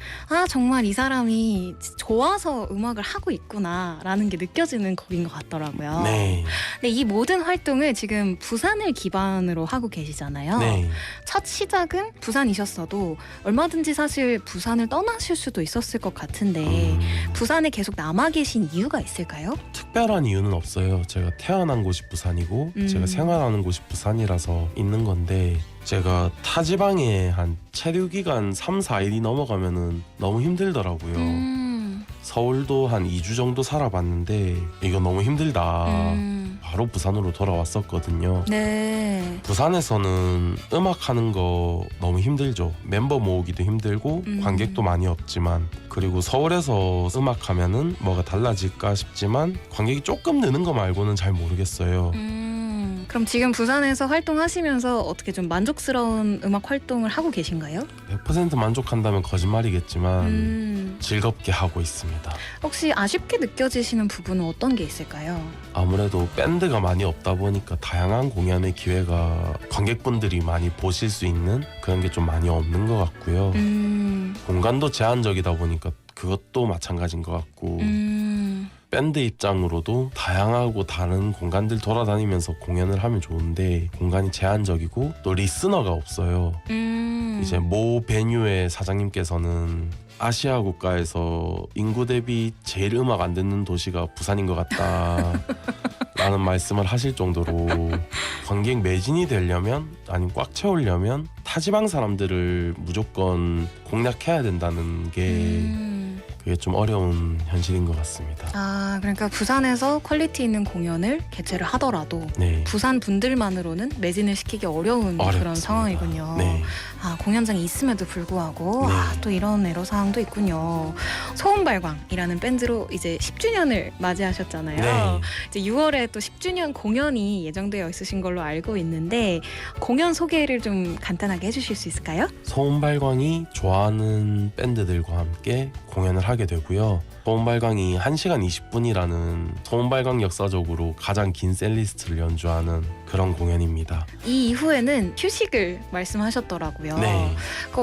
정말 이 사람이 좋아서 음악을 하고 있구나 라는 게 느껴지는 곡인 것 같더라고요. 네. 근데 이 모든 활동을 지금 부산을 기반으로 하고 계시잖아요. 네. 첫 시작은 부산이셨어도 얼마든지 사실 부산을 떠나실 수도 있었을 것 같은데 부산에 계속 남아 계신 이유가 있을까요? 특별한 이유는 없어요. 제가 태어난 곳이 부산이고 제가 생활하는 곳이 부산이라서 있는 건데, 제가 타 지방에 한 체류 기간 3, 4일이 넘어가면은 너무 힘들더라고요. 서울도 한 2주 정도 살아봤는데 이거 너무 힘들다. 바로 부산으로 돌아왔었거든요. 네. 부산에서는 음악 하는 거 너무 힘들죠. 멤버 모으기도 힘들고 관객도 많이 없지만, 그리고 서울에서 음악 하면은 뭐가 달라질까 싶지만 관객이 조금 느는 거 말고는 잘 모르겠어요. 그럼 지금 부산에서 활동하시면서 어떻게 좀 만족스러운 음악 활동을 하고 계신가요? 100% 만족한다면 거짓말이겠지만 즐겁게 하고 있습니다. 혹시 아쉽게 느껴지시는 부분은 어떤 게 있을까요? 아무래도 밴드가 많이 없다 보니까 다양한 공연의 기회가 관객분들이 많이 보실 수 있는 그런 게 좀 많이 없는 것 같고요. 공간도 제한적이다 보니까 그것도 마찬가지인 것 같고, 밴드 입장으로도 다양하고 다른 공간들 돌아다니면서 공연을 하면 좋은데 공간이 제한적이고 또 리스너가 없어요. 이제 모 베뉴의 사장님께서는 아시아 국가에서 인구 대비 제일 음악 안 듣는 도시가 부산인 것 같다 라는 말씀을 하실 정도로 관객 매진이 되려면, 아니면 꽉 채우려면 타지방 사람들을 무조건 공략해야 된다는 게 그게 좀 어려운 현실인 것 같습니다. 아, 그러니까 부산에서 퀄리티 있는 공연을 개최를 하더라도 네. 부산 분들만으로는 매진을 시키기 어려운 그런 어렵습니다. 상황이군요. 네. 아, 공연장이 있음에도 불구하고 네. 또 이런 애로사항도 있군요. 소음발광이라는 밴드로 이제 10주년을 맞이하셨잖아요. 네. 이제 6월에 또 10주년 공연이 예정되어 있으신 걸로 알고 있는데 공연 소개를 좀 간단하게 해주실 수 있을까요? 소음발광이 좋아하는 밴드들과 함께 공연을 하게 되고요. 소음발광이 1시간 20분이라는 소음발광 역사적으로 가장 긴 셀리스트를 연주하는 그런 공연입니다. 이 이후에는 휴식을 말씀하셨더라고요. 네.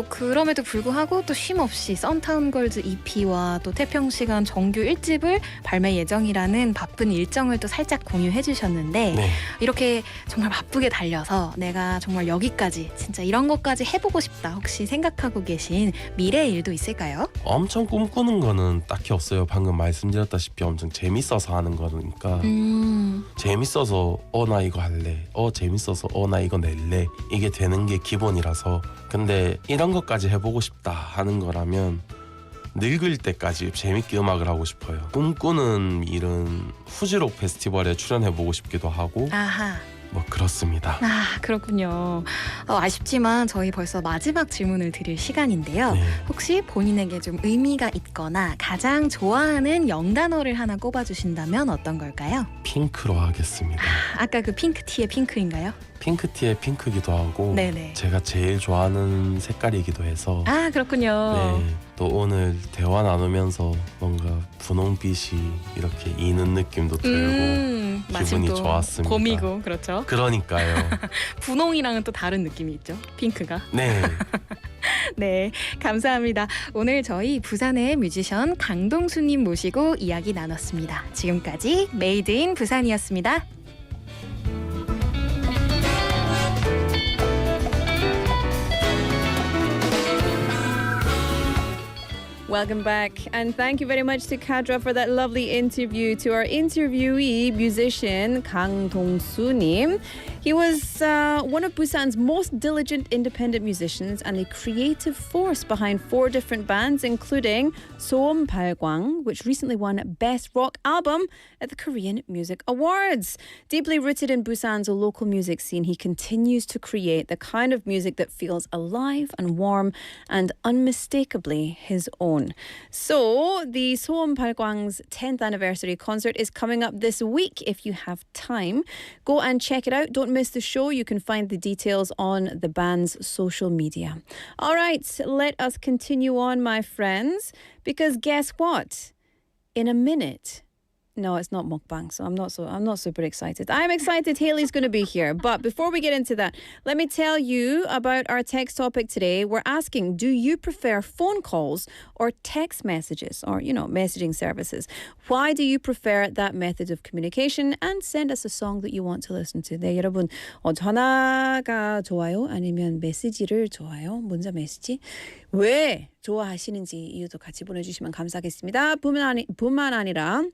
그럼에도 불구하고 또 쉼없이 썬타운걸즈 EP와 또 태평시간 정규 1집을 발매 예정이라는 바쁜 일정을 또 살짝 공유해 주셨는데 네. 이렇게 정말 바쁘게 달려서 내가 정말 여기까지 진짜 이런 것까지 해보고 싶다 혹시 생각하고 계신 미래의 일도 있을까요? 엄청 꿈꾸는 거는 딱히 없어요. 방금 말씀드렸다시피 엄청 재밌어서 하는 거니까 재밌어서 나 이거 할래, 재밌어서 나 이거 낼래, 이게 되는 게 기본이라서. 근데 이런 것까지 해보고 싶다 하는 거라면 늙을 때까지 재밌게 음악을 하고 싶어요. 꿈꾸는 일은 후지록 페스티벌에 출연해보고 싶기도 하고 아하. 뭐 그렇습니다. 아, 그렇군요. 아쉽지만 저희 벌써 마지막 질문을 드릴 시간인데요. 네. 혹시 본인에게 좀 의미가 있거나 가장 좋아하는 영단어를 하나 꼽아주신다면 어떤 걸까요? 핑크로 하겠습니다. 아까 그 핑크티의 핑크인가요? 핑크티의 핑크기도 하고 네네. 제가 제일 좋아하는 색깔이기도 해서. 아, 그렇군요. 네, 또 오늘 대화 나누면서 뭔가 분홍빛이 이렇게 이는 느낌도 들고 마침 기분이 또 좋았습니다. 봄이고 그렇죠. 그러니까요. 분홍이랑은 또 다른 느낌이 있죠. 핑크가. 네. 네, 감사합니다. 오늘 저희 부산의 뮤지션 강동수님 모시고 이야기 나눴습니다. 지금까지 메이드 인 부산이었습니다. Welcome back, and thank you very much to Cadra for that lovely interview. To our interviewee, musician Kang Dong-soo-nim. He was one of Busan's most diligent independent musicians and a creative force behind 4 different bands, including Soom Palgwang, which recently won Best Rock Album at the Korean Music Awards. Deeply rooted in Busan's local music scene, he continues to create the kind of music that feels alive and warm and unmistakably his own. So, the Soom Palgwang's 10th anniversary concert is coming up this week. If you have time, go and check it out. Don't miss the show. You can find the details on the band's social media. All right, let us continue on, my friends, because guess what? In a minute. No, it's not mukbang, so I'm not super excited. I'm excited Haley's going to be here. But before we get into that, let me tell you about our text topic today. We're asking, do you prefer phone calls or text messages or, messaging services? Why do you prefer that method of communication? And send us a song that you want to listen to. 네, 여러분, 전화가 좋아요? 아니면 메시지를 좋아요? 문자 메시지? 왜 좋아하시는지 이유도 같이 보내주시면 감사하겠습니다. 뿐만 아니라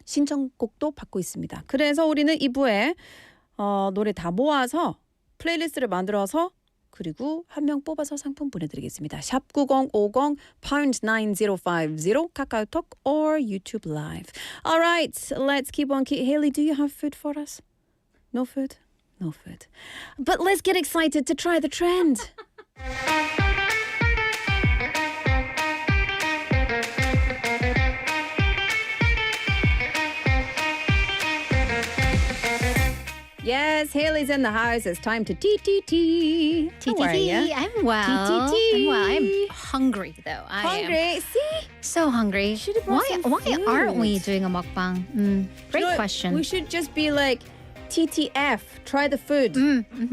신청곡도 받고 있습니다. 그래서 우리는 2부에 노래 다 모아서 플레이리스트를 만들어서 그리고 한 명 뽑아서 상품 보내드리겠습니다. 샵 9050 #9050 카카오톡 or YouTube Live. All right, let's keep on. Haley, do you have food for us? No food? No food. But let's get excited to try the trend. Yes, Haley's in the house. It's time to TTT. How are ya? I'm well. TTT. I'm well. I'm hungry though. I am Hungry? See? so hungry. Should have brought some Why aren't we food. doing a mukbang? Great You know, question. We should just be like TTF. Try the food.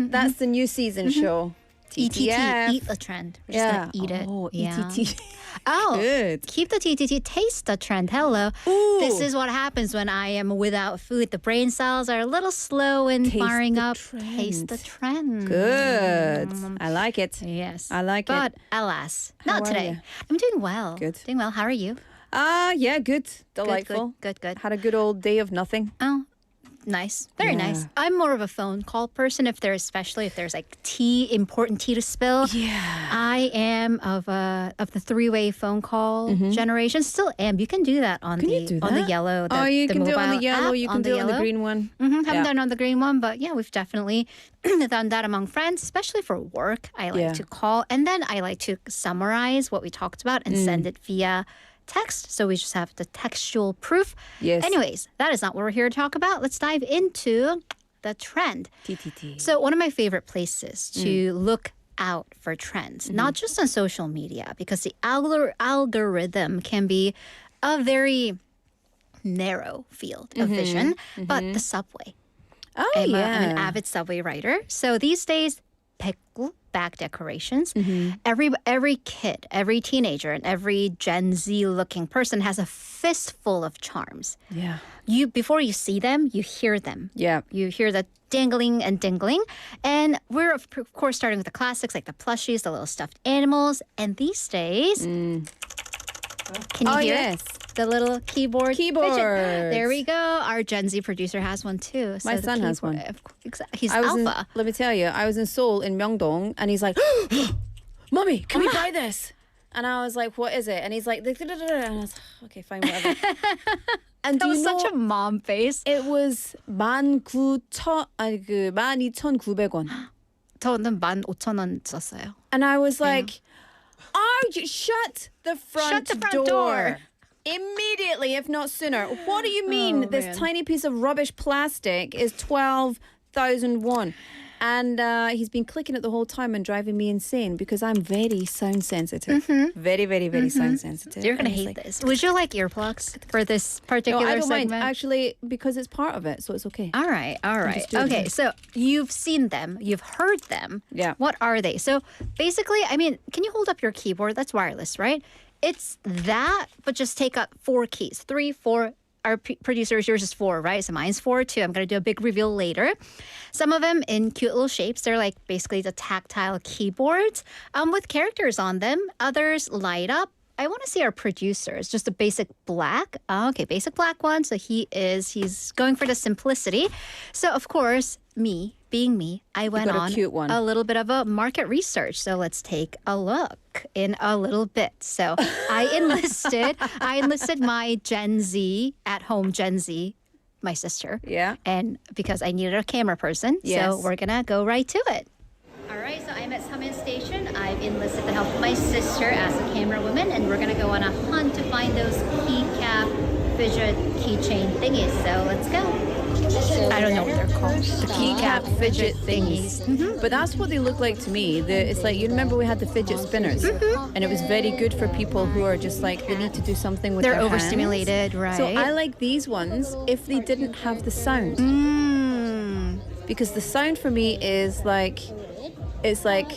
That's the new season show. ETT, TTF. eat the trend. We're just gonna eat it. Oh, yeah. ETT. Oh, Good. keep the TTT, taste the trend. Hello. Ooh. This is what happens when I am without food. The brain cells are a little slow in Taste firing the up. trend. Taste the trend. Good. I like it. Yes. I like but it. alas, How not are today. you? I'm doing well. Good. Doing well. How are you? Yeah, good. Delightful. Good. Had a good old day of nothing. Oh, nice. Very Yeah. nice. I'm more of a phone call person especially if there's like important tea to spill. Yeah. I am of the three-way phone call generation. Still am. You can do that on Can the you do on the that? yellow. Oh, you the can do it on the mobile yellow. app, You can do it on the yellow. green one. Haven't Yeah. done it on the green one, but yeah, we've definitely done that among friends, especially for work. I like Yeah. to call and then I like to summarize what we talked about and send it via text. So we just have the textual proof. Yes. Anyways, that is not what we're here to talk about. Let's dive into the trend. TTT. So one of my favorite places to look out for trends, not just on social media, because the algorithm can be a very narrow field of vision, but the subway. Oh, I'm yeah. an avid subway rider. So these days, 백구, back decorations. Every kid, every teenager, and every Gen Z looking person has a fistful of charms. Yeah. Before you see them, you hear them. Yeah. You hear the dangling and dingling. And we're, of course, starting with the classics like the plushies, the little stuffed animals. And these days, can you Oh, hear yes. the little keyboard? Keyboards. fidget? There we go. Our Gen Z producer has one too. My the son has one. He's I was alpha. let me tell you, I was in Seoul in Myeongdong, and he's like, "Mommy, can we buy this?" And I was like, "What is it?" And he's like, and I was like, "Okay, fine, whatever." And That do was you know, such a mom face. it was 12,900원. 저는 15,000원 썼어요. And I was like, shut the front, door. Immediately, if not sooner. What do you mean this tiny piece of rubbish plastic is 12,000 won? And he's been clicking it the whole time and driving me insane because I'm very sound sensitive. Very, very, very sound sensitive. You're gonna And he's hate like, this. Would you like earplugs for this No, particular I don't segment? mind. Actually, because it's part of it, so it's okay. All right. just do it. Okay, so you've seen them, you've heard them. Yeah. What are they? So basically, I mean, can you hold up your keyboard? That's wireless, right? It's that, but just take up 4 keys. 3, 4. Our producers, yours is 4, right? So mine's 4 too. I'm going to do a big reveal later. Some of them in cute little shapes. They're like basically the tactile keyboards with characters on them. Others light up. I want to see our producers, just a basic black. Okay, basic black one. So he's going for the simplicity. So of course, being me, I went got a on cute one. a little bit of a market research. So let's take a look in a little bit. So I enlisted my Gen Z at home Gen Z, my sister. Yeah. And because I needed a camera person, Yes. so we're gonna go right to it. All right, so I'm at Samin Station. I've enlisted the help of my sister as a camera woman, and we're gonna go on a hunt to find those keycap fidget keychain thingies. So let's go. I don't know what they're called. The Keycap fidget thingies. But that's what they look like to me. It's like, you remember we had the fidget spinners, and it was very good for people who are just like, they need to do something with They're their overstimulated, hands. right? So I like these ones if they didn't have the sound. Because the sound for me is like, it's like,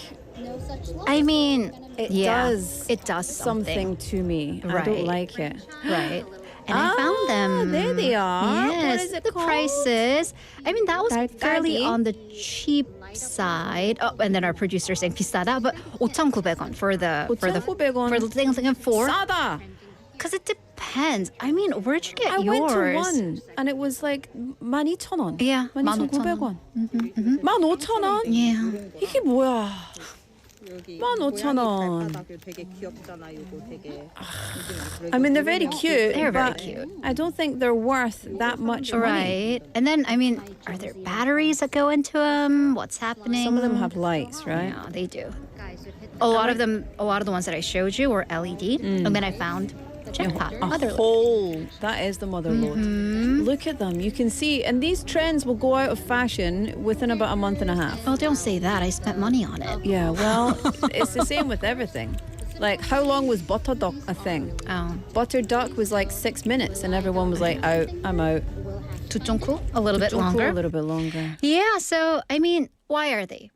I mean, it does something to me. I Right. don't like it. Right. And I found them. There they are. Yes, What is it the called? prices. I mean, that was fairly Daddy. on the cheap side. Oh, and then our producer saying 비싸다, but 5,900원 for the 5,900원. for the thing and 4. 싸다. Because it depends. I mean, where'd you get I yours? went to one and it was like 12,000원. Yeah, 12,900원. 15,000원? Yeah. 이게 뭐야? 15,000원. 되게 귀엽잖아. 이거 되게. I mean, they're very cute. They're very but cute. I don't think they're worth that much money. Right. And then, I mean, are there batteries that go into them? What's happening? Some of them have lights, right? Yeah, they do. A lot of them, a lot of the ones that I showed you were LED. And then I found the jackpot. A Motherlode. whole. That is the mother load. Look at them. You can see. And these trends will go out of fashion within about a month and a half. Oh, don't say that. I spent money on it. Yeah, well, it's the same with everything. Like, how long was butter duck a thing? Oh. Butter duck was like 6 minutes, and everyone was like, out, I'm out. Tuchongku, a little bit Don't go longer. A little bit longer. Yeah, so, I mean, why are they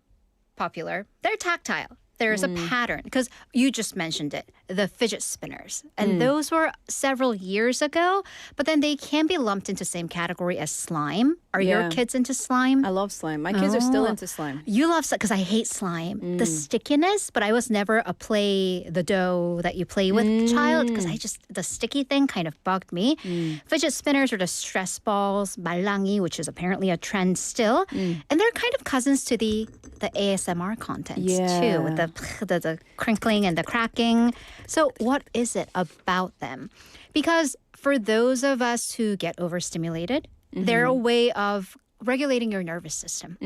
popular? They're tactile. There's a pattern because you just mentioned it, the fidget spinners. And those were several years ago, but then they can be lumped into the same category as slime. Are your Yeah. kids into slime? I love slime. My kids are still Oh. into slime. You love slime because I hate slime. The stickiness, but I was never a play the dough that you play with child because the sticky thing kind of bugged me. Fidget spinners are the stress balls, 말랑이, which is apparently a trend still. And they're kind of cousins to the ASMR contents too, with the crinkling and the cracking. So what is it about them? Because for those of us who get overstimulated, they're a way of regulating your nervous system.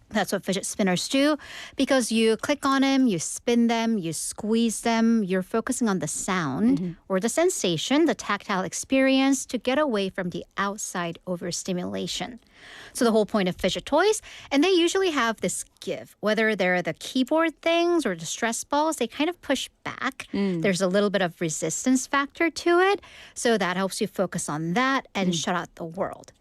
That's what fidget spinners do because you click on them, you spin them, you squeeze them, you're focusing on the sound or the sensation, the tactile experience to get away from the outside overstimulation. So the whole point of fidget toys, and they usually have this give, whether they're the keyboard things or the stress balls, they kind of push back. There's a little bit of resistance factor to it. So that helps you focus on that and shut out the world.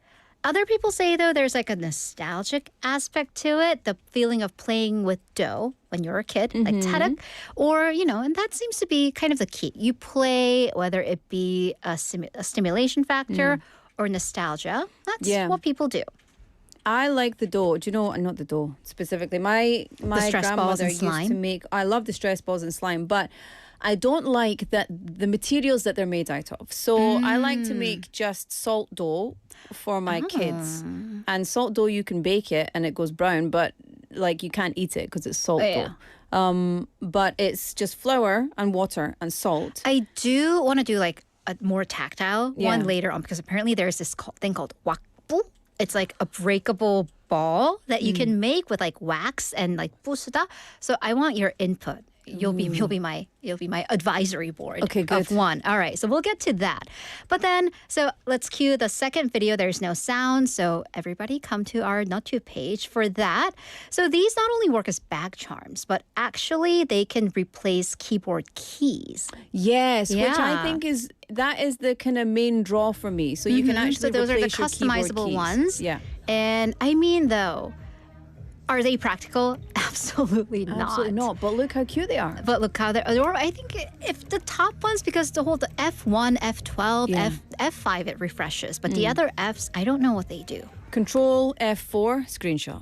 Other people say, though, there's like a nostalgic aspect to it, the feeling of playing with dough when you're a kid, like tarak, or, and that seems to be kind of the key. You play, whether it be a stimulation factor or nostalgia. That's what people do. I like the dough. Do you know? Not the dough specifically. My stress balls grandmother and used slime. to make. I love the stress balls and slime, but I don't like that the materials that they're made out of. So I like to make just salt dough for my kids. And salt dough, you can bake it and it goes brown, but like you can't eat it because it's salt dough. But it's just flour and water and salt. I do want to do like a more tactile one later on because apparently there's this thing called wakbu. It's like a breakable ball that you can make with like wax and like busuda. So I want your input. You'll be my advisory board of one. All right, so we'll get to that. But then, so let's cue the second video. There's no sound, so everybody come to our Not2 page for that. So these not only work as bag charms, but actually they can replace keyboard keys. Yes, which I think is the kind of main draw for me. So you can actually so those are the replace your keyboard customizable keys. ones. Yeah. And I mean though, are they practical? Absolutely not. Absolutely not. But look how cute they are. But look how they're adorable. I think if the top ones, because the F1, F12, F5, it refreshes. But the other Fs, I don't know what they do. Control F4, screenshot.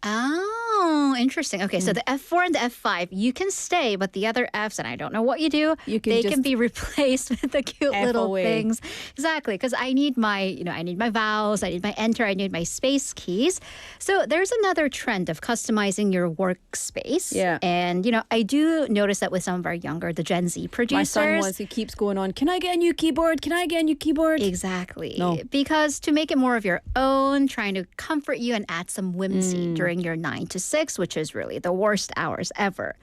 Oh, interesting. Okay, so the F4 and the F5, you can stay, but the other Fs, and I don't know what you do, they can be replaced with the cute F little away. things. Exactly, because I need my vowels, I need my enter, I need my space keys. So there's another trend of customizing your workspace. Yeah. And, I do notice that with some of our younger, the Gen Z producers. My son he keeps going on, can I get a new keyboard? Can I get a new keyboard? Exactly. No. Because to make it more of your own, trying to comfort you and add some whimsy during your 9 to 6, which is really the worst hours ever.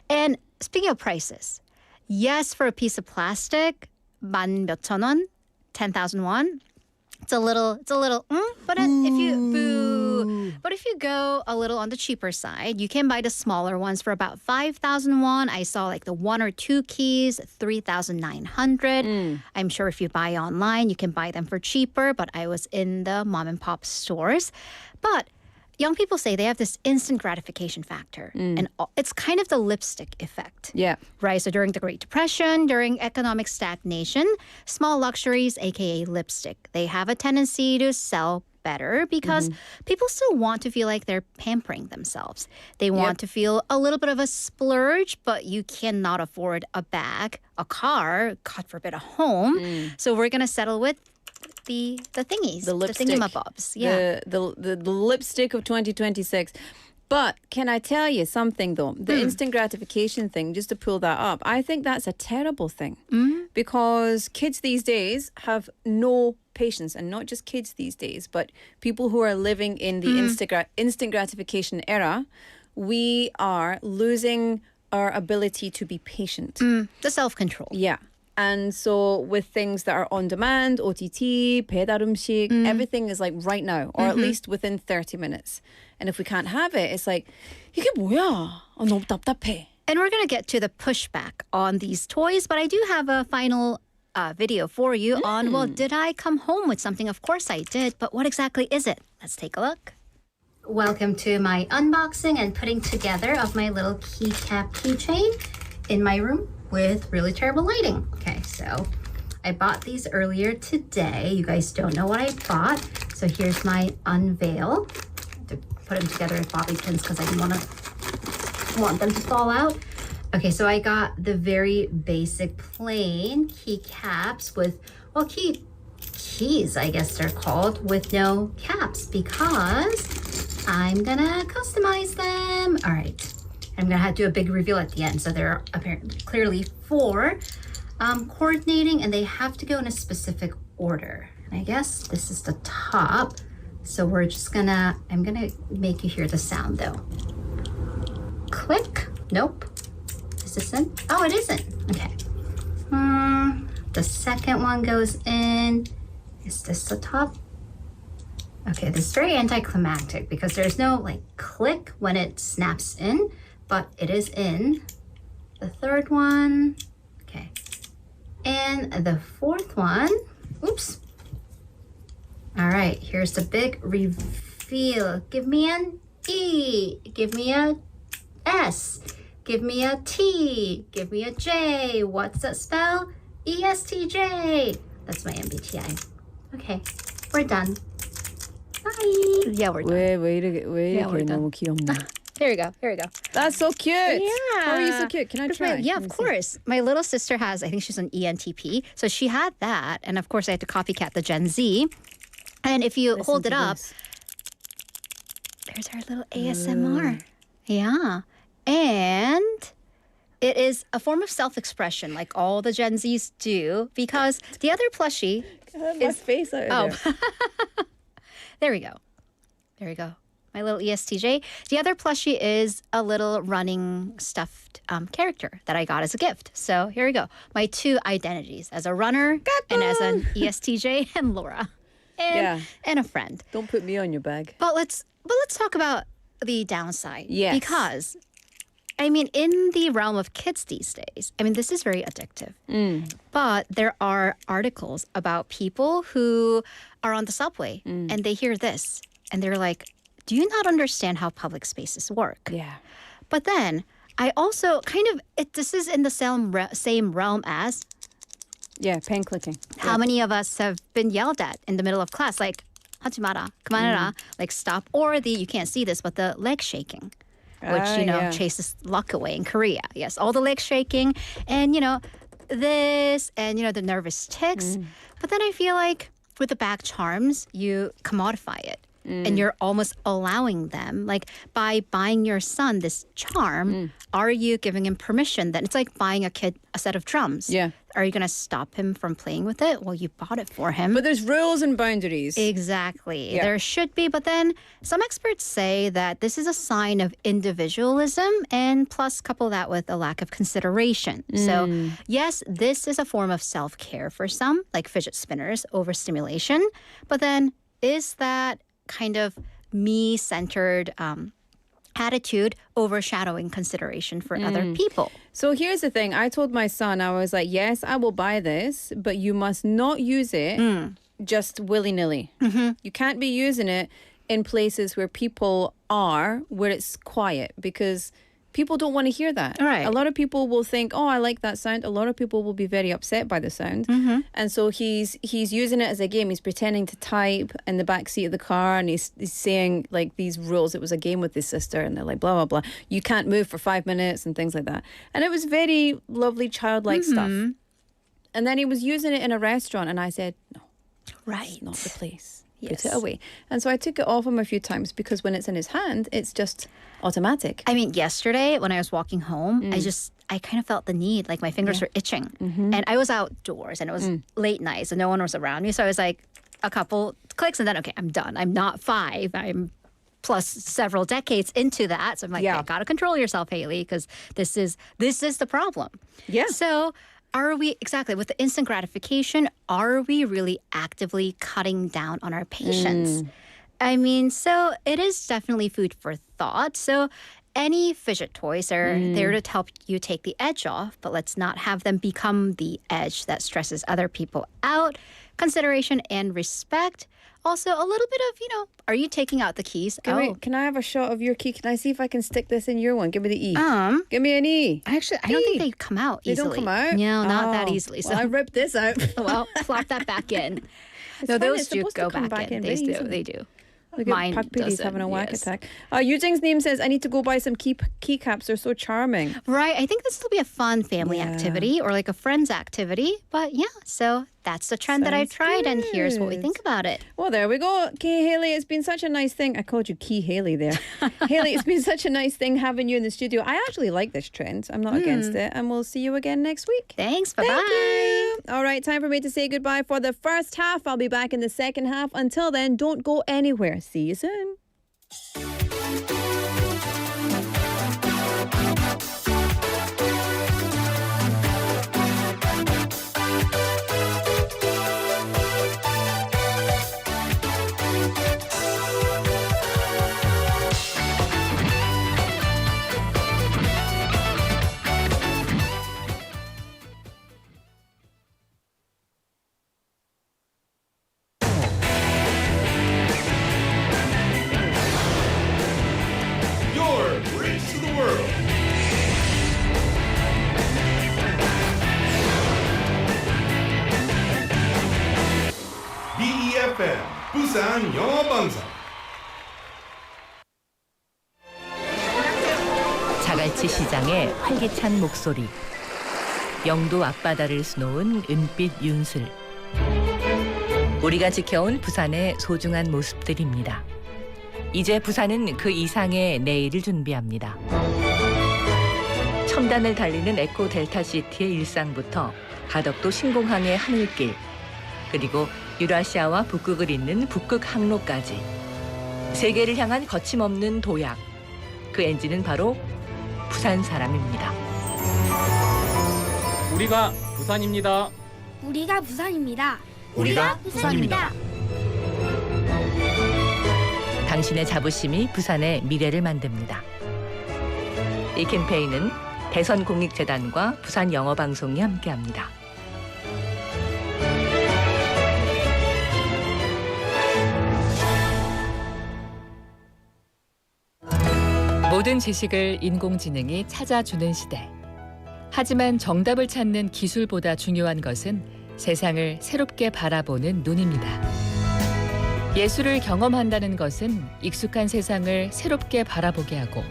And speaking of prices, yes, for a piece of plastic, 만 몇천 원, 10,000 won. It's a little, but if you go a little on the cheaper side, you can buy the smaller ones for about 5,000 won. I saw like the 1 or 2 keys, 3,900. I'm sure if you buy online, you can buy them for cheaper, but I was in the mom and pop stores. But young people say they have this instant gratification factor. And it's kind of the lipstick effect. Yeah. Right? So during the Great Depression, during economic stagnation, small luxuries, aka lipstick, they have a tendency to sell better because people still want to feel like they're pampering themselves. They want to feel a little bit of a splurge, but you cannot afford a bag, a car, God forbid, a home. So we're going to settle with the thingies, The lipstick. thingamabobs. Yeah. The lipstick of 2026. But can I tell you something though? The instant gratification thing, just to pull that up, I think that's a terrible thing because kids these days have no patience, and not just kids these days, but people who are living in the instant gratification era. We are losing our ability to be patient. The self-control. Yeah. And so with things that are on demand, OTT, 배달 음식, everything is like right now, or at least within 30 minutes. And if we can't have it, it's like, 이게 뭐야? 너무 답답해. And we're going to get to the pushback on these toys, but I do have a final video for you on, well, did I come home with something? Of course I did, but what exactly is it? Let's take a look. Welcome to my unboxing and putting together of my little keycap keychain in my room with really terrible lighting. Okay, so I bought these earlier today. You guys don't know what I bought. So here's my unveil. To put them together with bobby pins because I didn't want them to fall out. Okay, so I got the very basic plain keycaps with, well, keys, I guess they're called, with no caps because I'm gonna customize them. All right. I'm gonna have to do a big reveal at the end. So there are apparently clearly 4 coordinating, and they have to go in a specific order. And I guess this is the top. So we're just I'm gonna make you hear the sound though. Click. Nope. Is this in? Oh, it isn't. Okay. The second one goes in. Is this the top? Okay, this is very anticlimactic because there's no like click when it snaps in, but it is in. The third one, okay. And the fourth one, oops. All right, here's the big reveal. Give me an E, give me a S, give me a T, give me a J. What's that spell? ESTJ. That's my MBTI. Okay, we're done. Bye. Yeah, we're done. 왜 이렇게 너무 귀엽나? Here we go. Here we go. That's so cute. Yeah. How are you so cute? Can I try? Yeah, of course. My little sister has, I think she's an ENTP. So she had that. And of course, I had to copycat the Gen Z. And if you hold it up, there's our little ASMR. Yeah. And it is a form of self-expression like all the Gen Zs do because the other plushie my face out there. There we go. There we go. My little ESTJ. The other plushie is a little running stuffed character that I got as a gift. So here we go. My 2 identities as a runner and as an ESTJ and Laura. And a friend. Don't put me on your bag. But let's talk about the downside. Yes. Because I mean, in the realm of kids these days, I mean, this is very addictive. But there are articles about people who are on the subway and they hear this and they're like, do you not understand how public spaces work? Yeah. But then I also this is in the same realm as pen clicking. how many of us have been yelled at in the middle of class, like, 하지 마라, 그만해라, like stop, or you can't see this, but the leg shaking. Which, chases luck away in Korea. Yes, all the leg shaking and, this and, the nervous tics. But then I feel like with the back charms, you commodify it. And you're almost allowing them, like by buying your son this charm, are you giving him permission? Then it's like buying a kid a set of drums. Yeah. Are you going to stop him from playing with it? Well, you bought it for him. But there's rules and boundaries. Exactly. Yeah. There should be. But then some experts say that this is a sign of individualism and plus couple that with a lack of consideration. So yes, this is a form of self-care for some, like fidget spinners, overstimulation. But then is that kind of me-centered attitude overshadowing consideration for other people? So here's the thing. I told my son, I was like, yes, I will buy this, but you must not use it just willy-nilly. You can't be using it in places where people are, where it's quiet, because people don't want to hear that. Right. A lot of people will think, oh, I like that sound. A lot of people will be very upset by the sound. And so he's using it as a game. He's pretending to type in the back seat of the car and he's saying like these rules. It was a game with his sister and they're like, blah, blah, blah. You can't move for 5 minutes and things like that. And it was very lovely, childlike stuff. And then he was using it in a restaurant and I said, no, Right. it's not the place. put it away. And so I took it off him a few times because when it's in his hand, it's just automatic. I mean, yesterday when I was walking home, I kind of felt the need, like my fingers were itching. And I was outdoors and it was late night, so no one was around me. So I was like a couple clicks and then, okay, I'm done. I'm not 5. I'm plus several decades into that. So I'm like, you got to control yourself, Haley, because this is the problem. Yeah. So are we, exactly, with the instant gratification, are we really actively cutting down on our patience? I mean, so it is definitely food for thought. So any fidget toys are there to help you take the edge off, but let's not have them become the edge that stresses other people out. Consideration and respect. Also, a little bit of, are you taking out the keys? Can I have a shot of your key? Can I see if I can stick this in your one? Give me the E. Give me an E. Actually, I don't think they come out easily. They don't come out? No, not that easily. So I ripped this out. well, plop that back in. It's No, fine, those it's do supposed to go come back in. very They do. easily. They do. Look Mine at Pakpili's doesn't, having a whack yes. attack. Yujing's name says, I need to go buy some keycaps. They're so charming. Right. I think this will be a fun family activity or like a friend's activity. But yeah, so that's the trend that I've Sounds tried, and here's what we good. think about it. Well, there we go. Key Haley, it's been such a nice thing. I called you Key Haley there. Haley, it's been such a nice thing having you in the studio. I actually like this trend. I'm not against it. And we'll see you again next week. Thanks. Bye-bye. Thank you. All right, time for me to say goodbye for the first half. I'll be back in the second half. Until then, don't go anywhere. See you soon. Your bridge to the world. BEFM 부산 영어방송. 자갈치 시장의 활기찬 목소리, 영도 앞바다를 수놓은 은빛 윤술, 우리가 지켜온 부산의 소중한 모습들입니다. 이제 부산은 그 이상의 내일을 준비합니다. 첨단을 달리는 에코 델타 시티의 일상부터 가덕도 신공항의 하늘길, 그리고 유라시아와 북극을 잇는 북극 항로까지 세계를 향한 거침없는 도약, 그 엔진은 바로 부산 사람입니다. 우리가 부산입니다. 우리가 부산입니다. 우리가 부산입니다. 당신의 자부심이 부산의 미래를 만듭니다. 이 캠페인은 대선공익재단과 부산영어방송이 함께합니다. 모든 지식을 인공지능이 찾아주는 시대. 하지만 정답을 찾는 기술보다 중요한 것은 세상을 새롭게 바라보는 눈입니다. 예술을 경험한다는 것은 익숙한 세상을 새롭게 바라보게 하고,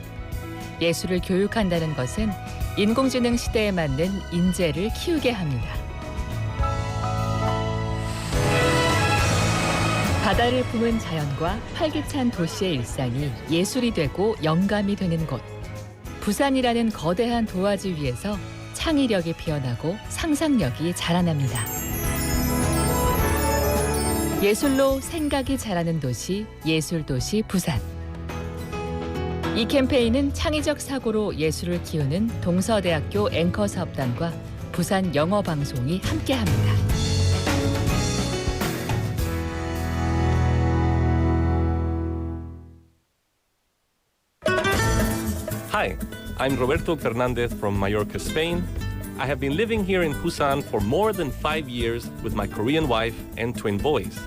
예술을 교육한다는 것은 인공지능 시대에 맞는 인재를 키우게 합니다. 바다를 품은 자연과 활기찬 도시의 일상이 예술이 되고 영감이 되는 곳. 부산이라는 거대한 도화지 위에서 창의력이 피어나고 상상력이 자라납니다. 예술로 생각이 자라는 도시, 예술도시 부산. 이 캠페인은 창의적 사고로 예술을 키우는 동서대학교 앵커 사업단과 부산 영어방송이 함께합니다. Hi, I'm Roberto Fernandez from Mallorca, Spain. I have been living here in Busan for more than 5 years with my Korean wife and twin boys.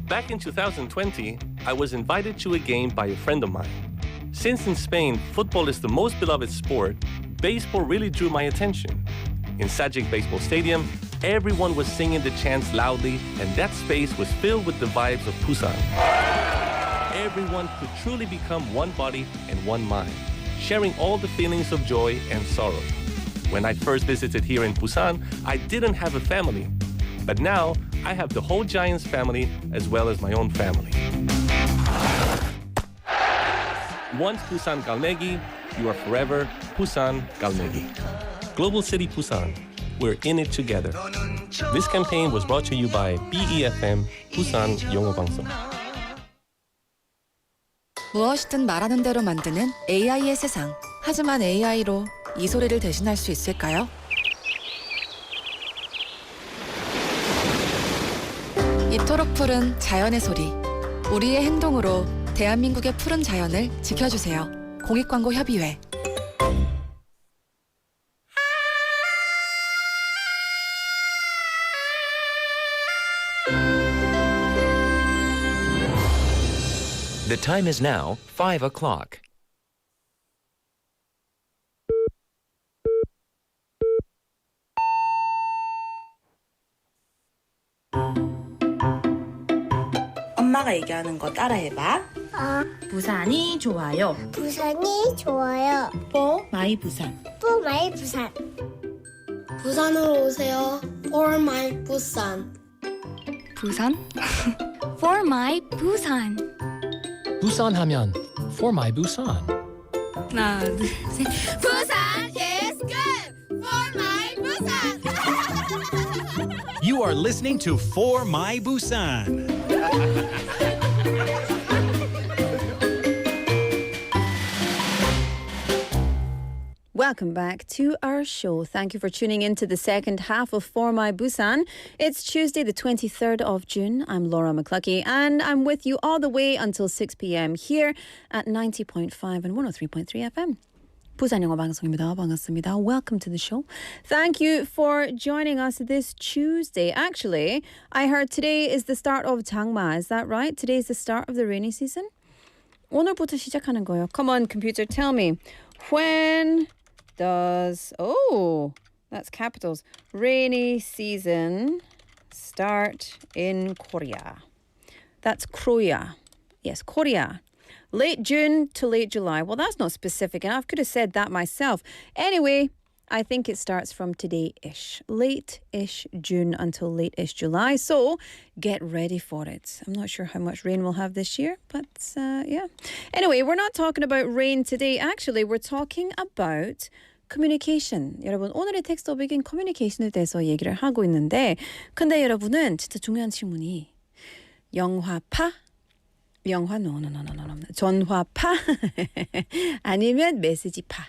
Back in 2020, I was invited to a game by a friend of mine. Since in Spain, football is the most beloved sport, baseball really drew my attention. In Sajic Baseball Stadium, everyone was singing the chants loudly, and that space was filled with the vibes of Busan. Everyone could truly become one body and one mind, sharing all the feelings of joy and sorrow. When I first visited here in Busan, I didn't have a family. But now, I have the whole Giants family as well as my own family. Once Busan Galmegi, you are forever Busan Galmegi. Global City Busan, we're in it together. This campaign was brought to you by BEFM Busan 영어방송. 무엇이든 말하는 대로 만드는 AI의 세상. 하지만 AI로 이 소리를 대신할 수 있을까요? 이토록 푸른 자연의 소리. 우리의 행동으로 대한민국의 푸른 자연을 지켜주세요. 공익광고협의회. The time is now 5 o'clock. 엄마가 얘기하는 거 따라해봐. 부산이 좋아요. 부산이 좋아요. For my 부산. For my 부산. 부산으로 오세요. For my 부산. 부산? For my 부산. 부산 하면 For my Busan. 하나, 둘, 셋. 부산 is good. For my 부산. You are listening to For My Busan. Welcome back to our show. Thank you for tuning in to the second half of For My Busan. It's Tuesday, the 23rd of June. I'm Laura McLuckie, and I'm with you all the way until 6 p.m. here at 90.5 and 103.3 FM. 부산영어방송입니다. 반갑습니다. Welcome to the show. Thank you for joining us this Tuesday. Actually, I heard today is the start of 장마. Is that right? Today is the start of the rainy season? 오늘부터 시작하는 거예요. Come on, computer, tell me. When does, that's capitals, rainy season start in Korea? That's Korea. Yes, Korea. Late June to late July. Well, that's not specific enough. Could have said that myself. Anyway, I think it starts from today-ish. Late-ish June until late-ish July. So get ready for it. I'm not sure how much rain we'll have this year, but yeah. Anyway, we're not talking about rain today. Actually, we're talking about communication. 여러분, 오늘의 텍스트 오빅인 커뮤니케이션에 대해서 얘기를 하고 있는데 근데 여러분은 진짜 중요한 질문이 영화파? 전화파? 아니면 메시지파?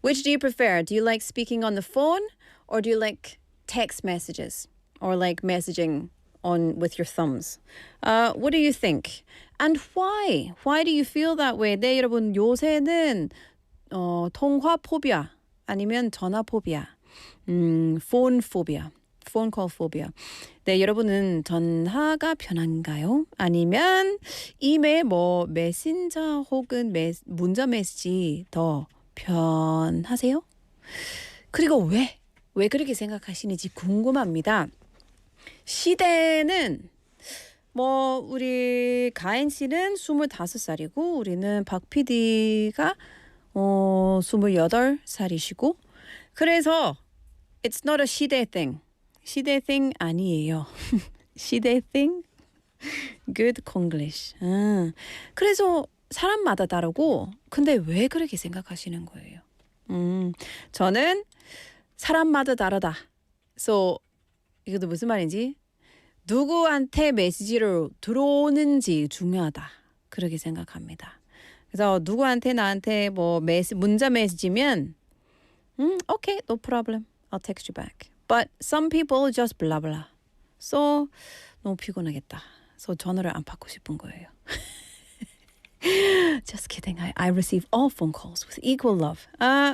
Which do you prefer? Do you like speaking on the phone or do you like text messages or like messaging on with your thumbs? What do you think? And why? Why do you feel that way? 네, 여러분 요새는 통화 포비아 아니면 전화 포비아, 폰 포비아, phone call phobia. 네, 여러분은 전화가 편한가요? 아니면 이메일 메신저 혹은 문자 메시지 더 편하세요? 그리고 왜 그렇게 생각하시는지 궁금합니다. 시대는 우리 가인 씨는 25살이고 우리는 박 PD가 28살이시고 그래서 it's not a 시대 thing. 시대 thing 아니에요. 시대 thing? Good Konglish. 그래서 사람마다 다르고 근데 왜 그렇게 생각하시는 거예요? 저는 사람마다 다르다. So 이것도 무슨 말인지 누구한테 메시지를 들어오는지 중요하다. 그렇게 생각합니다. 그래서 누구한테 나한테 문자 메시지면 okay, no problem. I'll text you back. But some people just blah blah. So 너무 피곤하겠다. So 전화를 안 받고 싶은 거예요. Just kidding. I receive all phone calls with equal love.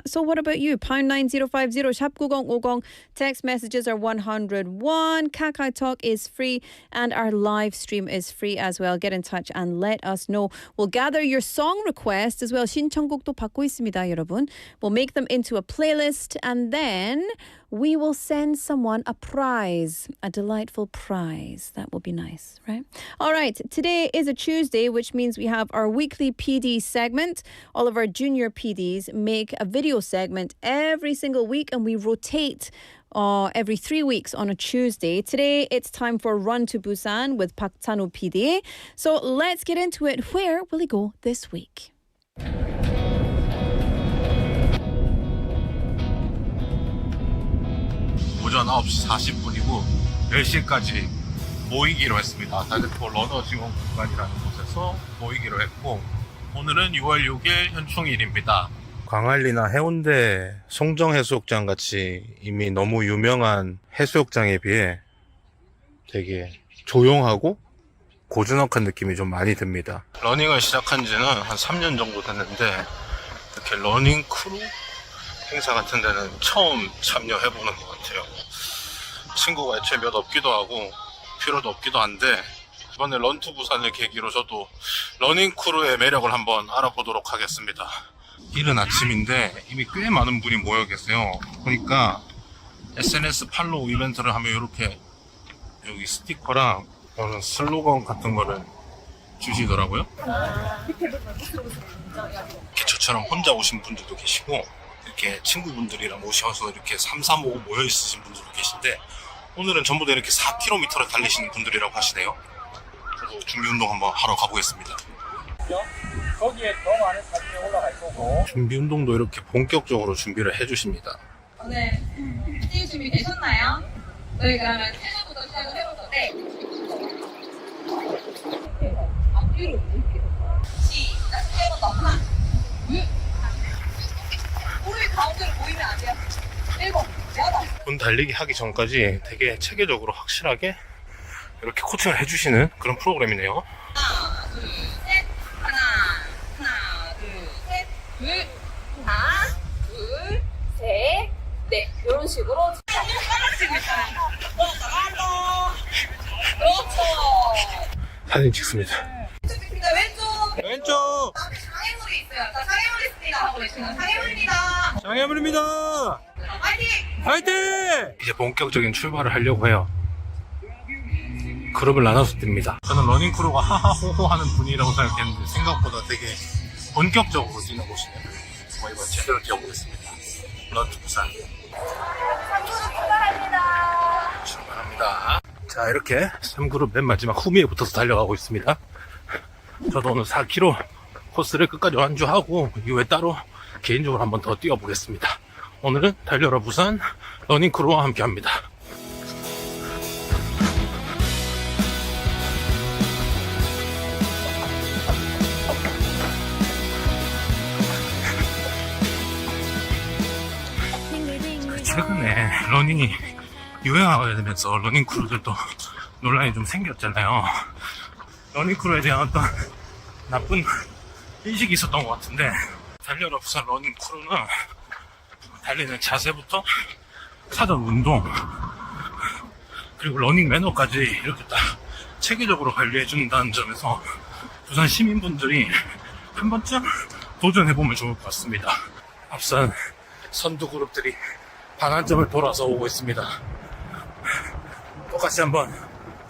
So what about you? Pound 9050 샵 9050. Text messages are 101. Kakao Talk is free and our live stream is free as well. Get in touch and let us know. We'll gather your song requests as well. 신청곡도 받고 있습니다, 여러분. We'll make them into a playlist and then we will send someone a prize, a delightful prize. That will be nice, right? All right, today is a Tuesday, which means we have our weekly PD segment. All of our junior PDs make a video segment every single week, and we rotate every 3 weeks on a Tuesday. Today, it's time for Run to Busan with Park Chan-woo PD. So let's get into it. Where will he go this week? 오전 9시 40분이고 10시까지 모이기로 했습니다. 달대포 러너 지원 공간이라는 곳에서 모이기로 했고 오늘은 6월 6일 현충일입니다. 광안리나 해운대 송정해수욕장 같이 이미 너무 유명한 해수욕장에 비해 되게 조용하고 고즈넉한 느낌이 좀 많이 듭니다. 러닝을 시작한 지는 한 3년 정도 됐는데 이렇게 러닝 크루 행사 같은 데는 처음 참여해보는 것 같아요. 친구가 애초에 몇 없기도 하고 필요도 없기도 한데 이번에 런투 부산을 계기로 저도 러닝 크루의 매력을 한번 알아보도록 하겠습니다. 이른 아침인데 이미 꽤 많은 분이 모여 계세요. 그러니까 SNS 팔로우 이벤트를 하면 이렇게 여기 스티커랑 이런 슬로건 같은 거를 주시더라고요. 이렇게 저처럼 혼자 오신 분들도 계시고 이렇게 친구분들이랑 오셔서 이렇게 3, 4, 5 모여 있으신 분들도 계신데 오늘은 전부 다 이렇게 4km를 달리시는 분들이라고 하시네요. 저도 준비 운동 한번 하러 가보겠습니다. 거기에 더 많은 사진이 올라갈 거고 준비 운동도 이렇게 본격적으로 준비를 해주십니다. 오늘 스테이 준비 되셨나요? 저희 그러면 최저부터 시작을 해볼 건데 앞뒤로 볼게요. 시작! 세번 더 하나 둘 오른 가운데로 보이면 안 돼요. 7, 8 본 달리기 하기 전까지 되게 체계적으로 확실하게 이렇게 코칭을 해주시는 그런 프로그램이네요. 하나 둘 셋 하나 둘 셋 둘 하나 둘 셋 네 이런 식으로 떨어지고 있어요. 그렇죠. 사진 찍습니다. 왼쪽입니다. 왼쪽 장애물이 있어요. 자, 장애물 있습니다 하고 계시는 장애물입니다. 장애물입니다. 파이팅! 화이팅! 이제 본격적인 출발을 하려고 해요. 그룹을 나눠서 뜁니다. 저는 러닝크루가 하하호호 하는 분위기라고 생각했는데 생각보다 되게 본격적으로 뛰는 곳이네요. 이번 제대로 뛰어보겠습니다. 런투 부산 출발합니다. 자, 이렇게 3그룹 맨 마지막 후미에 붙어서 달려가고 있습니다. 저도 오늘 4km 코스를 끝까지 완주하고 이후에 따로 개인적으로 한번 더 뛰어보겠습니다. 오늘은 달려라 부산 러닝크루와 함께합니다. 최근에 러닝이 유행하게 되면서 러닝크루들도 논란이 좀 생겼잖아요. 러닝크루에 대한 어떤 나쁜 인식이 있었던 것 같은데 달려라 부산 러닝크루는 달리는 자세부터 사전 운동 그리고 러닝 매너까지 이렇게 딱 체계적으로 관리해준다는 점에서 부산 시민분들이 한 번쯤 도전해보면 좋을 것 같습니다. 앞선 선두 그룹들이 반환점을 돌아서 오고 있습니다. 똑같이 한번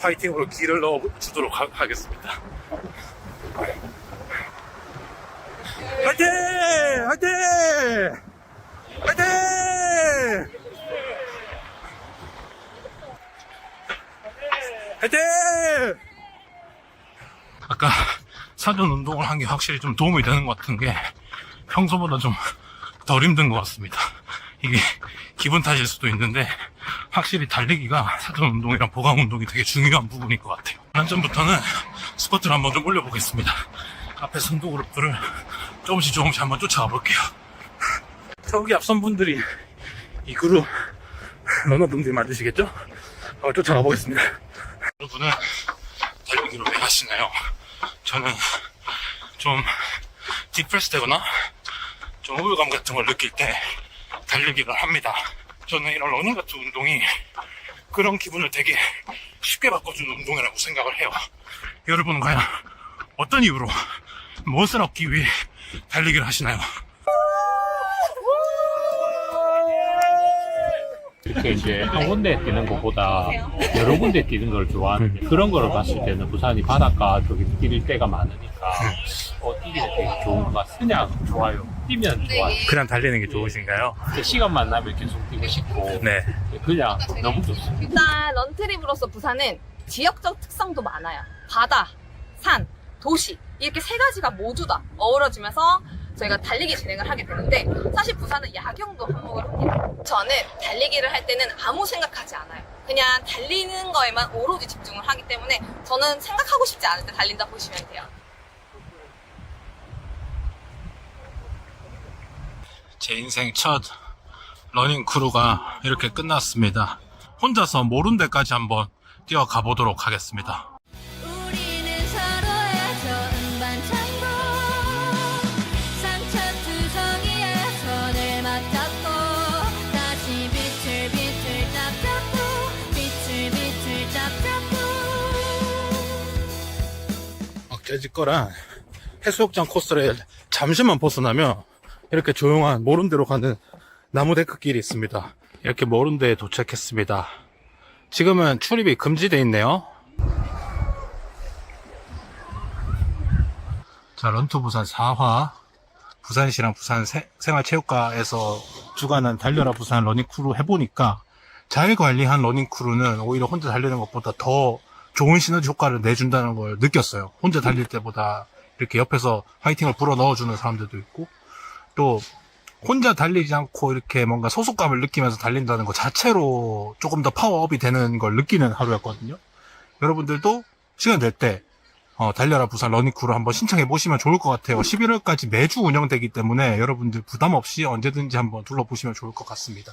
파이팅으로 기를 넣어주도록 하겠습니다. 화이팅! 화이팅! 화이팅! 화이팅! 아까 사전 운동을 한 게 확실히 좀 도움이 되는 것 같은 게 평소보다 좀 덜 힘든 것 같습니다. 이게 기분 탓일 수도 있는데 확실히 달리기가 사전 운동이랑 보강 운동이 되게 중요한 부분일 것 같아요. 한전부터는 스쿼트를 한번 좀 올려보겠습니다. 앞에 선두 그룹들을 조금씩 한번 쫓아가 볼게요. 저기 앞선 분들이 이 그룹 러너분들이 맞으시겠죠? 한번 쫓아가 보겠습니다. 여러분은 달리기를 왜 하시나요? 저는 좀 디프레스 되거나 좀 우울감 같은 걸 느낄 때 달리기를 합니다. 저는 이런 러닝 같은 운동이 그런 기분을 되게 쉽게 바꿔주는 운동이라고 생각을 해요. 여러분은 과연 어떤 이유로 무엇을 얻기 위해 달리기를 하시나요? 이렇게 이제 한 군데 뛰는 것보다 여러 군데 뛰는 걸 좋아하는데 그런 거를 봤을 때는 부산이 바닷가 쪽에 뛸 때가 많으니까 뛰기 되게 좋은 것 같아요. 그냥 좋아요. 뛰면 좋아요. 그냥 달리는 게 좋으신가요? 시간만 나면 계속 뛰고 싶고 네. 그냥 너무 좋습니다. 일단 런트립으로서 부산은 지역적 특성도 많아요. 바다, 산, 도시 이렇게 세 가지가 모두 다 어우러지면서 저희가 달리기 진행을 하게 되는데 사실 부산은 야경도 한몫을 합니다. 저는 달리기를 할 때는 아무 생각하지 않아요. 그냥 달리는 거에만 오로지 집중을 하기 때문에 저는 생각하고 싶지 않을 때 달린다 보시면 돼요. 제 인생 첫 러닝 크루가 이렇게 끝났습니다. 혼자서 모른 데까지 한번 뛰어가 보도록 하겠습니다. 깨질 해수욕장 코스를 잠시만 벗어나면 이렇게 조용한 모른 데로 가는 나무 데크길이 있습니다. 이렇게 모른 데에 도착했습니다. 지금은 출입이 금지되어 있네요. 자, 런투부산 4화 부산시랑 부산 생활체육과에서 주관한 달려라 부산 러닝크루 해보니까 잘 관리한 러닝크루는 오히려 혼자 달리는 것보다 더 좋은 시너지 효과를 내준다는 걸 느꼈어요. 혼자 달릴 때보다 이렇게 옆에서 화이팅을 불어 넣어주는 사람들도 있고 또 혼자 달리지 않고 이렇게 뭔가 소속감을 느끼면서 달린다는 것 자체로 조금 더 파워업이 되는 걸 느끼는 하루였거든요. 여러분들도 시간 될 때 달려라 부산 러닝크루 한번 신청해 보시면 좋을 것 같아요. 11월까지 매주 운영되기 때문에 여러분들 부담 없이 언제든지 한번 둘러보시면 좋을 것 같습니다.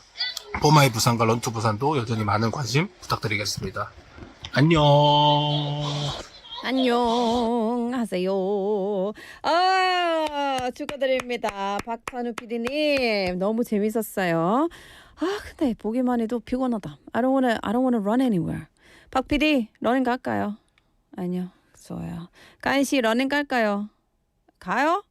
포마이 부산과 런투 부산도 여전히 많은 관심 부탁드리겠습니다. 안녕. 안녕하세요. 축하드립니다. 박찬우 PD님 너무 재밌었어요. 근데 보기만 해도 피곤하다. I don't wanna run anywhere. 박 PD 러닝 갈까요? 아니요. 좋아요. 가인 씨 러닝 갈까요? 가요?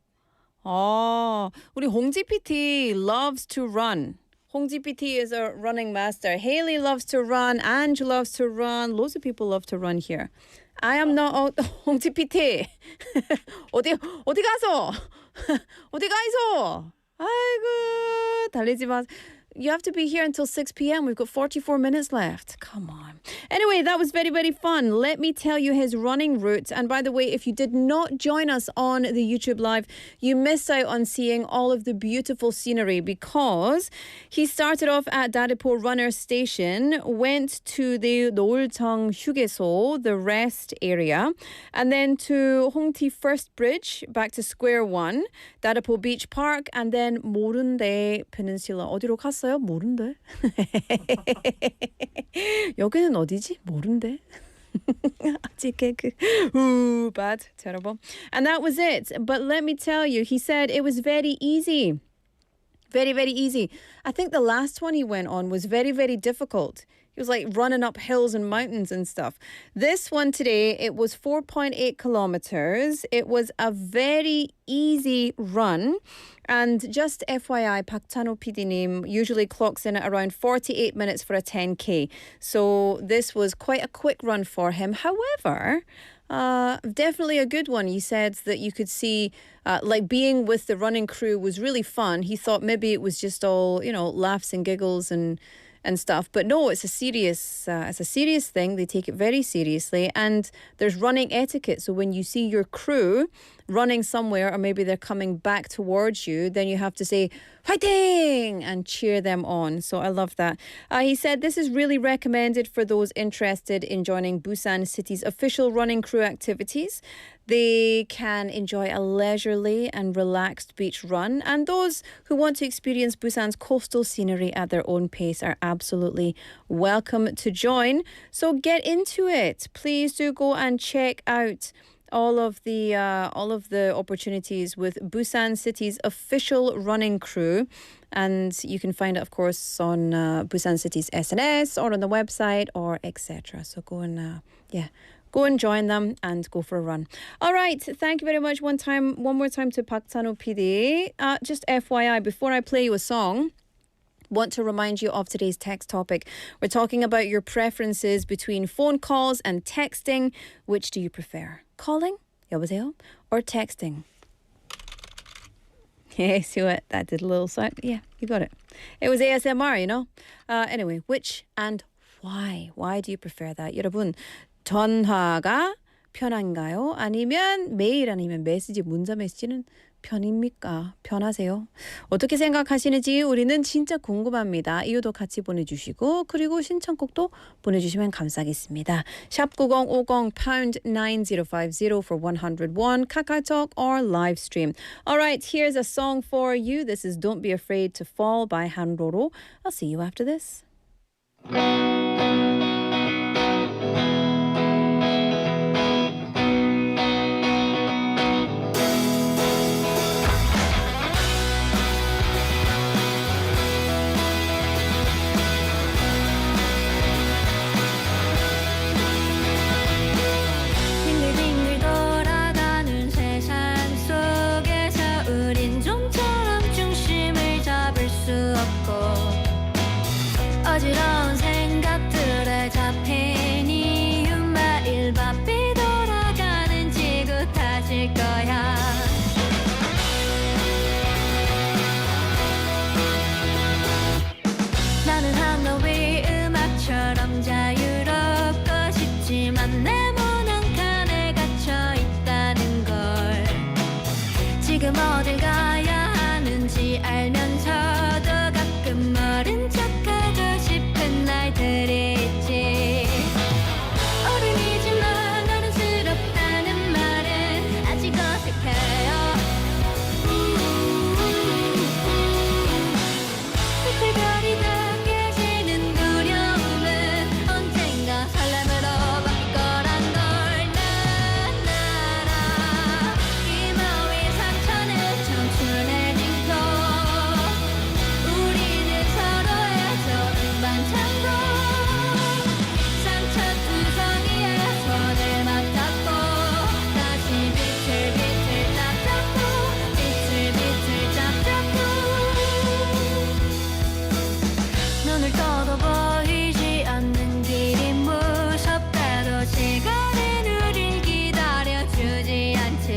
우리 홍지 PT loves to run. 홍지 PT is a running master. Haley loves to run. Ange loves to run. Lots of people love to run here. I am not 홍지 PT. 어디 가서? 어디 가서? 아이고 달리지 마. You have to be here until 6 p.m. We've got 44 minutes left. Come on. Anyway, that was very, very fun. Let me tell you his running route. And by the way, if you did not join us on the YouTube Live, you missed out on seeing all of the beautiful scenery because he started off at Daripo Runner Station, went to the 노을정 휴게소, the rest area, and then to Hongti First Bridge, back to Square One, Daripo Beach Park, and then 모른데 Peninsula. 어디로 갔어요? 모른데. 여기는 어디지? 모른데. 아직 개그. Ooh, bad. Terrible. And that was it. But let me tell you, he said it was very easy. Very, very easy. I think the last one he went on was very, very difficult. He was like running up hills and mountains and stuff. This one today, it was 4.8 kilometers. It was a very easy run. And just FYI, 박찬호 PD님 usually clocks in at around 48 minutes for a 10K. So this was quite a quick run for him. However, definitely a good one. He said that you could see, like being with the running crew was really fun. He thought maybe it was just all, laughs and giggles and stuff. But no, it's a serious thing. They take it very seriously. And there's running etiquette. So when you see your crew running somewhere or maybe they're coming back towards you, then you have to say, "Fighting!" and cheer them on. So I love that. He said this is really recommended for those interested in joining Busan City's official running crew activities. They can enjoy a leisurely and relaxed beach run, and those who want to experience Busan's coastal scenery at their own pace are absolutely welcome to join. So get into it. Please do go and check out all of the opportunities with Busan City's official running crew. And you can find it, of course, on Busan City's SNS or on the website or etc. So go and, go and join them and go for a run. All right. Thank you very much. One more time to 박찬호 PD. Just FYI, before I play you a song, Want to remind you of today's text topic. We're talking about your preferences between phone calls and texting. Which do you prefer? Calling? 여보세요? Or texting? Yeah, see what that did a little sound? Yeah, you got it. It was ASMR, you know? Anyway, which and why? Why do you prefer that? 여러분, 전화가 편한가요? 아니면 메일 아니면 메시지, 문자 메시지는 편입니까? 편하세요? 어떻게 생각하시는지 우리는 진짜 궁금합니다. 이유도 같이 보내주시고 그리고 신청곡도 보내주시면 감사하겠습니다. 샵 9050 pound 9050 for 101 카카오톡 or live stream. Alright, here's a song for you. This is Don't Be Afraid to Fall by 한로로. I'll see you after this. 어지러운 생각들에 잡힌 이유만 매일 바삐 돌아가는 지구 탓일 거야. 나는 하나의 음악처럼 자유롭고 싶지만 내 문 한 칸에 갇혀 있다는 걸 지금 어딜 가야 하는지 알면서도 가끔 모른 척하고 싶은 날들이 있지. 어른이지만 어른스럽다는 말은 아직 어색해요. 비틀거리다 깨지는 두려움은 언젠가 설렘으로 바뀔 거란 걸 난 알아. 이 마음의 상처는 청춘의 징표. 우리는 서로의 좁은 반창고 상처투성이에 손을 맞잡고 다시 비틀비틀 짝잡고 비틀비틀 짝잡고 눈을 떠도 보이지 않는 길이 무섭다도 시간은 우릴 기다려주지 않지.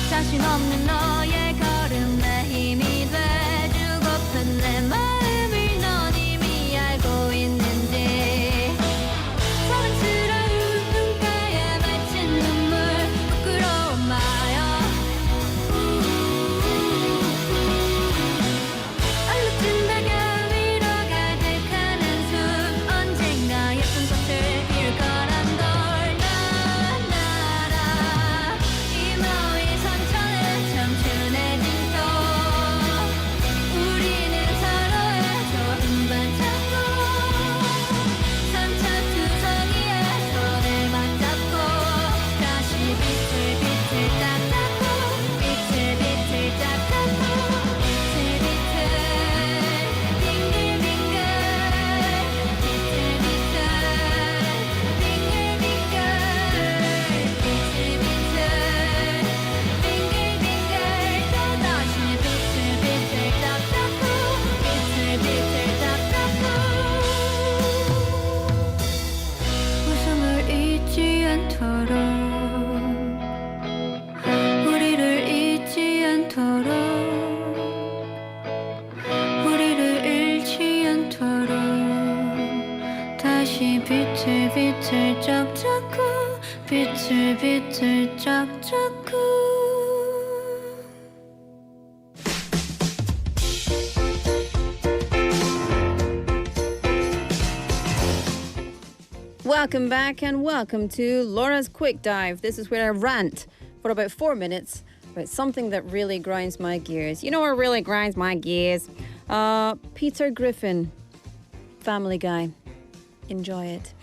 자신 없는 너의 걸음에 힘이 돼주고픈 내 마음을 넌 이미 알고 있는지. 사랑스러운 눈가에 맺힌 눈물 부끄러운 마요. 얼룩진다가 위로 가득하는 숨 언젠가 예쁜 꽃을 피울 거란 걸 난 알아. 이 마음의 상처는 청춘의 징표. 우리는 서로의 좁은 반창고 상처투성이에 손을 맞잡고 다시 비틀비틀 짝잡고 비틀비틀 짝잡고 비틀비틀 빙글빙글 비틀비틀 빙글빙글 비틀비틀 빙글빙글 또다시 비틀비틀 짝잡고 비틀비틀 짝잡고 웃음을 잊지 않도록 우리를 잊지 않도록 우리를 잃지 않도록 다시 비틀비틀 짝잡고 비틀비틀 짝잡고. Welcome back and welcome to Laura's Quick Dive. This is where I rant for about 4 minutes about something that really grinds my gears. You know what really grinds my gears? Peter Griffin, Family Guy. Enjoy it.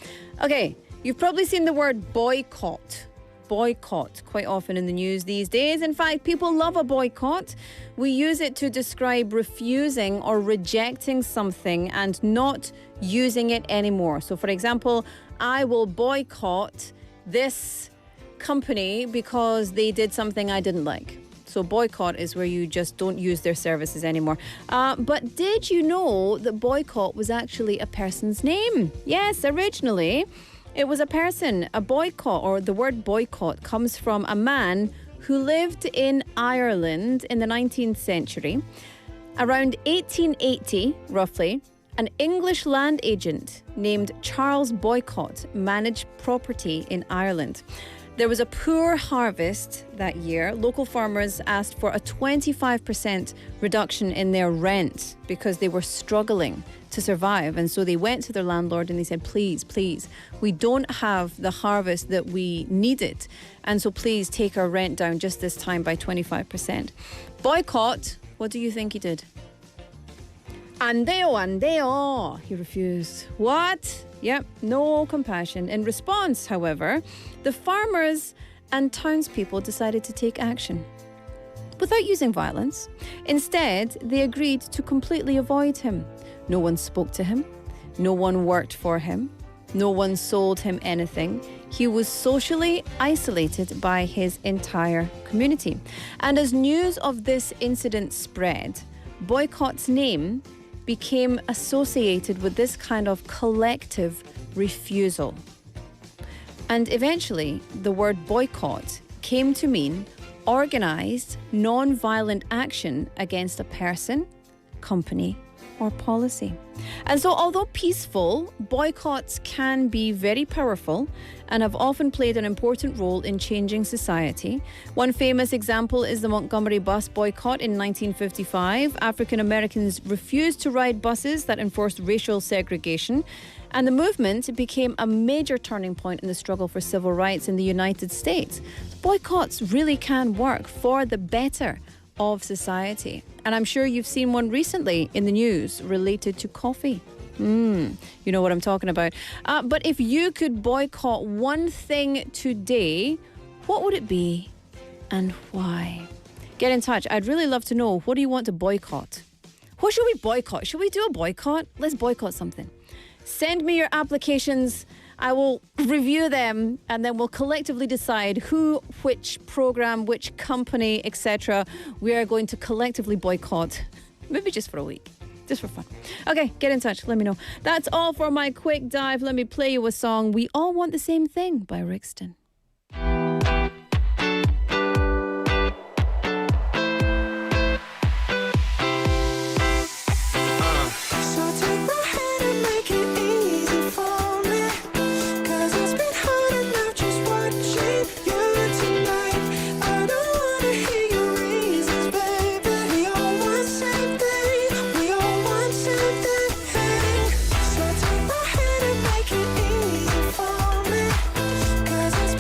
Okay, you've probably seen the word boycott. Boycott quite often in the news these days. In fact, people love a boycott. We use it to describe refusing or rejecting something and not using it anymore. So for example, I will boycott this company because they did something I didn't like. So boycott is where you just don't use their services anymore. But did you know that boycott was actually a person's name? Yes, originally it was a person. A boycott, or the word boycott, comes from a man who lived in Ireland in the 19th century. Around 1880, roughly, an English land agent named Charles Boycott managed property in Ireland. There was a poor harvest that year. Local farmers asked for a 25% reduction in their rent because they were struggling to survive. And so they went to their landlord and they said, please, we don't have the harvest that we needed. And so please take our rent down just this time by 25%. Boycott, what do you think he did? 안 돼요. He refused. What? Yep, no compassion. In response, however, the farmers and townspeople decided to take action without using violence. Instead, they agreed to completely avoid him. No one spoke to him. No one worked for him. No one sold him anything. He was socially isolated by his entire community. And as news of this incident spread, Boycott's name became associated with this kind of collective refusal. And eventually, the word boycott came to mean organized, non-violent action against a person, company, or policy. And so, although peaceful, boycotts can be very powerful and have often played an important role in changing society. One famous example is the Montgomery bus boycott in 1955. African Americans refused to ride buses that enforced racial segregation, and the movement became a major turning point in the struggle for civil rights in the United States. Boycotts really can work for the better of society. And I'm sure you've seen one recently in the news related to coffee. You know what I'm talking about. But if you could boycott one thing today, what would it be and why? Get in touch. I'd really love to know, what do you want to boycott? What should we boycott? Should we do a boycott? Let's boycott something. Send me your applications. I will review them and then we'll collectively decide who, which program, which company, etc. we are going to collectively boycott. Maybe just for a week. Just for fun. Okay, get in touch. Let me know. That's all for my quick dive. Let me play you a song. We All Want the Same Thing by Rixton. Cause it's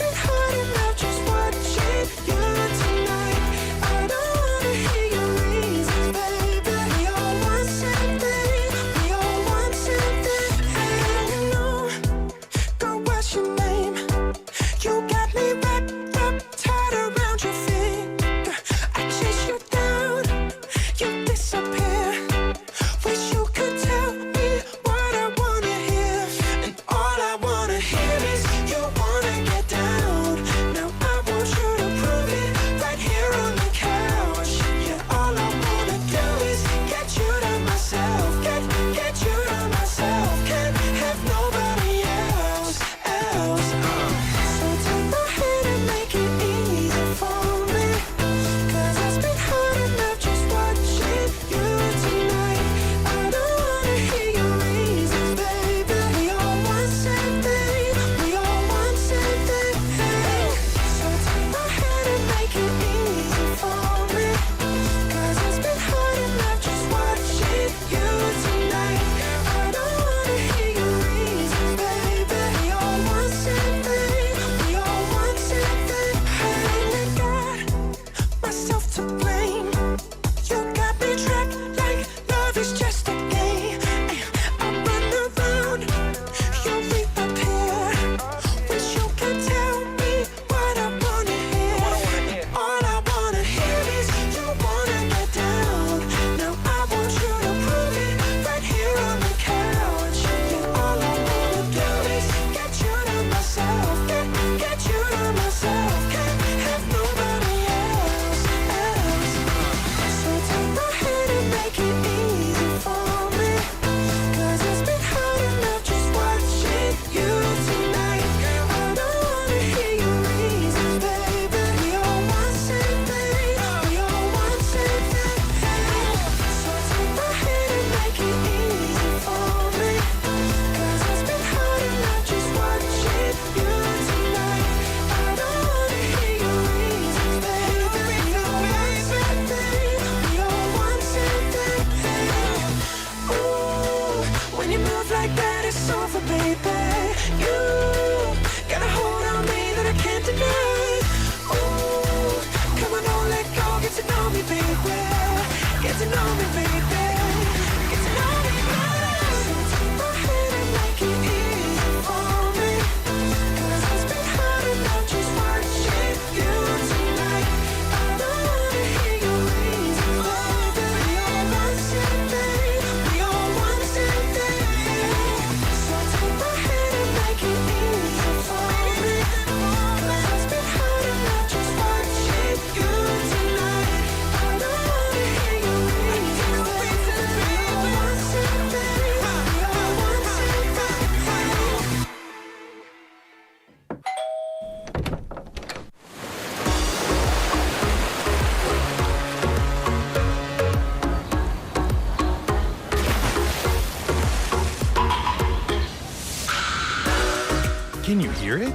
Can you hear it?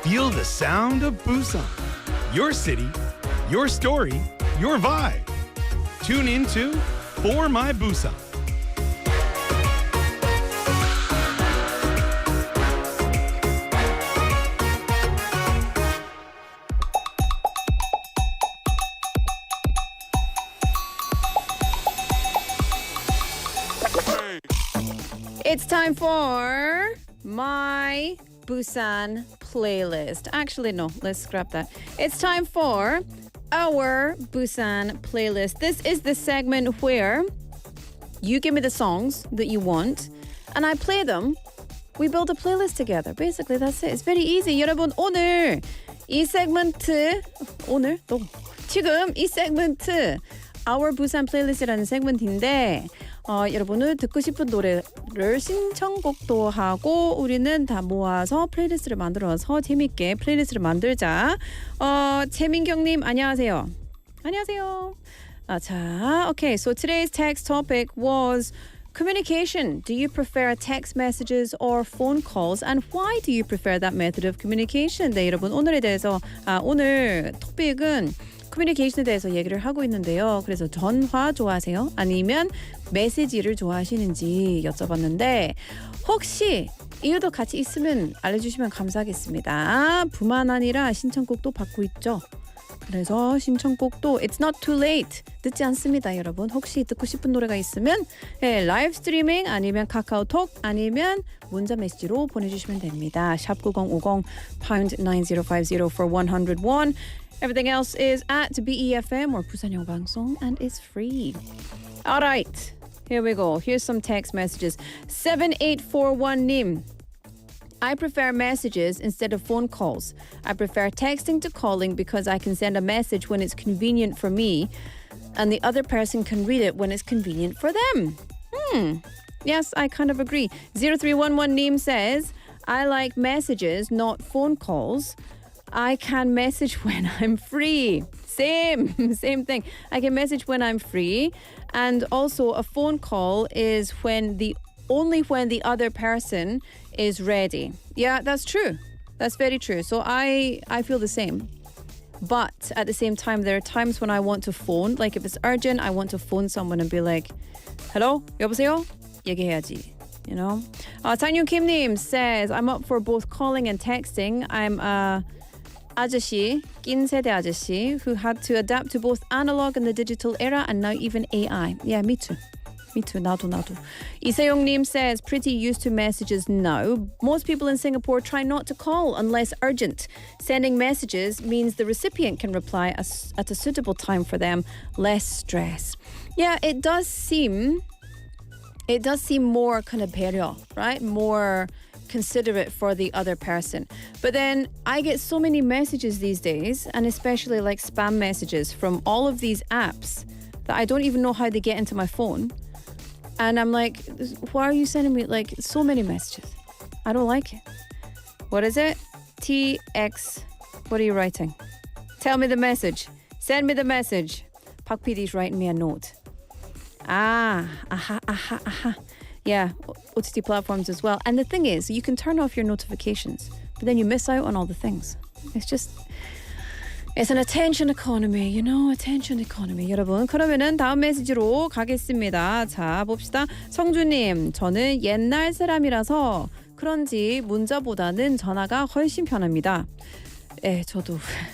Feel the sound of Busan. Your city, your story, your vibe. Tune into For My Busan. It's time for My Busan playlist. Actually, no, let's scrap that. It's time for our Busan playlist. This is the segment where you give me the songs that you want and I play them. We build a playlist together. Basically, that's it. It's very easy. 여러분, 오늘 이 세그먼트 지금 이 세그먼트 Our Busan Playlist라는 세그먼트인데 여러분은 듣고 싶은 노래를 신청곡도 하고 우리는 다 모아서 플레이리스트를 만들어서 재밌게 플레이리스트를 만들자. 최민경님 안녕하세요. 안녕하세요. 자, okay. So today's text topic was communication. Do you prefer text messages or phone calls? And why do you prefer that method of communication? 네, 여러분 오늘 토픽은 커뮤니케이션에 대해서 얘기를 하고 있는데요. 그래서 전화 좋아하세요? 아니면 메시지를 좋아하시는지 여쭤봤는데 혹시 이유도 같이 있으면 알려주시면 감사하겠습니다. 뿐만 아니라 신청곡도 받고 있죠. 그래서 신청곡도 It's not too late. 늦지 않습니다, 여러분. 혹시 듣고 싶은 노래가 있으면 라이브 스트리밍 아니면 카카오톡 아니면 문자 메시지로 보내주시면 됩니다. 샵 9050 pound 9050 for 101. Everything else is at BEFM or 부산영어방송 and it's free. All right, here we go. Here's some text messages. 7841님. I prefer messages instead of phone calls. I prefer texting to calling because I can send a message when it's convenient for me and the other person can read it when it's convenient for them. Yes, I kind of agree. 0311님 says, I like messages, not phone calls. I can message when I'm free. Same thing. I can message when I'm free. And also a phone call is only when the other person is ready. Yeah, that's true. That's very true. So I feel the same. But at the same time, there are times when I want to phone. Like if it's urgent, I want to phone someone and be like, hello? 여보세요? 얘기해야지. You know? 장윤 Kim님 says, I'm up for both calling and texting. I'm a 아저씨, 낀 세대 아저씨 who had to adapt to both analog and the digital era and now even AI. Yeah, me too. Me too. 나도. 이세용님 says, pretty used to messages now. Most people in Singapore try not to call unless urgent. Sending messages means the recipient can reply at a suitable time for them. Less stress. Yeah, it does seem more kind of 배려, right? More considerate for the other person. But then I get so many messages these days, and especially like spam messages from all of these apps that I don't even know how they get into my phone. And I'm like, why are you sending me like so many messages? I don't like it. What is it? TX. What are you writing? Tell me the message. Send me the message. Pak PD's writing me a note. Aha. Yeah, OTT platforms as well. And the thing is, you can turn off your notifications, but then you miss out on all the things. It's an attention economy, you know, attention economy. 여러분, 그러면은 다음 메시지로 가겠습니다. 자, 봅시다. 성주님, 저는 옛날 사람이라서 그런지 문자보다는 전화가 훨씬 편합니다. 예,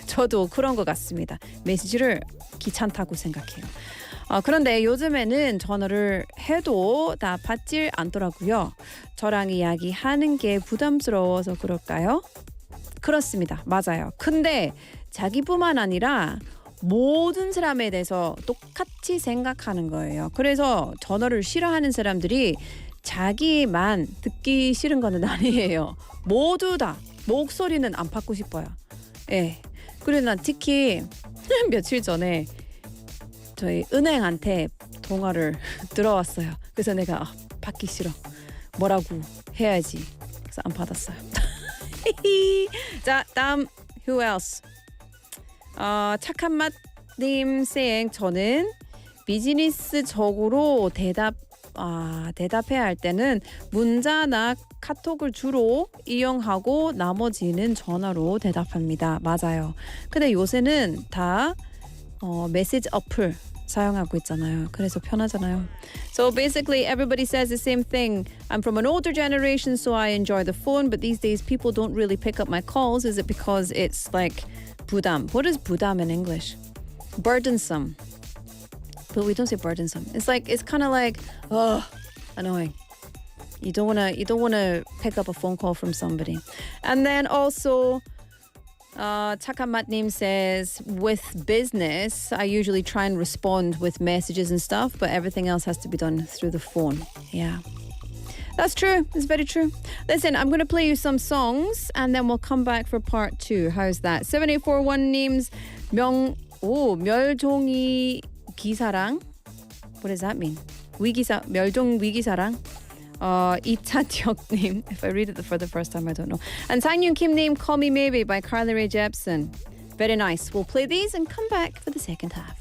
저도 그런 것 같습니다. 메시지를 귀찮다고 생각해요. 그런데 요즘에는 전화를 해도 다 받질 않더라고요. 저랑 이야기하는 게 부담스러워서 그럴까요? 그렇습니다. 맞아요. 근데 자기뿐만 아니라 모든 사람에 대해서 똑같이 생각하는 거예요. 그래서 전화를 싫어하는 사람들이 자기만 듣기 싫은 건 아니에요. 모두 다 목소리는 안 받고 싶어요. 예. 그리고 난 특히 며칠 전에 저희 은행한테 통화를 들어왔어요. 그래서 내가 받기 싫어. 뭐라고 해야지. 그래서 안 받았어요. 자, 다음 who else? 착한 맛님 saying 저는 비즈니스적으로 대답해야 할 때는 문자나 카톡을 주로 이용하고 나머지는 전화로 대답합니다. 맞아요. 근데 요새는 다 메시지 어플 사용하고 있잖아요. 그래서 편하잖아요. So basically everybody says the same thing. I'm from an older generation, so I enjoy the phone, but these days people don't really pick up my calls. Is it because it's like 부담? What is 부담 in English? Burdensome. But we don't say burdensome. It's kind of like, annoying. You don't wanna pick up a phone call from somebody. And then also 착한 맛님 says, with business, I usually try and respond with messages and stuff, but everything else has to be done through the phone. Yeah. That's true. It's very true. Listen, I'm going to play you some songs and then we'll come back for part 2. How's that? 7841님's 멸종위 기사랑. What does that mean? 멸종 위기사랑? 이찬혁님, if I read it for the first time, I don't know. And Sang-Yoon Kim-님, Call Me Maybe by Carly Rae Jepsen. Very nice. We'll play these and come back for the second half.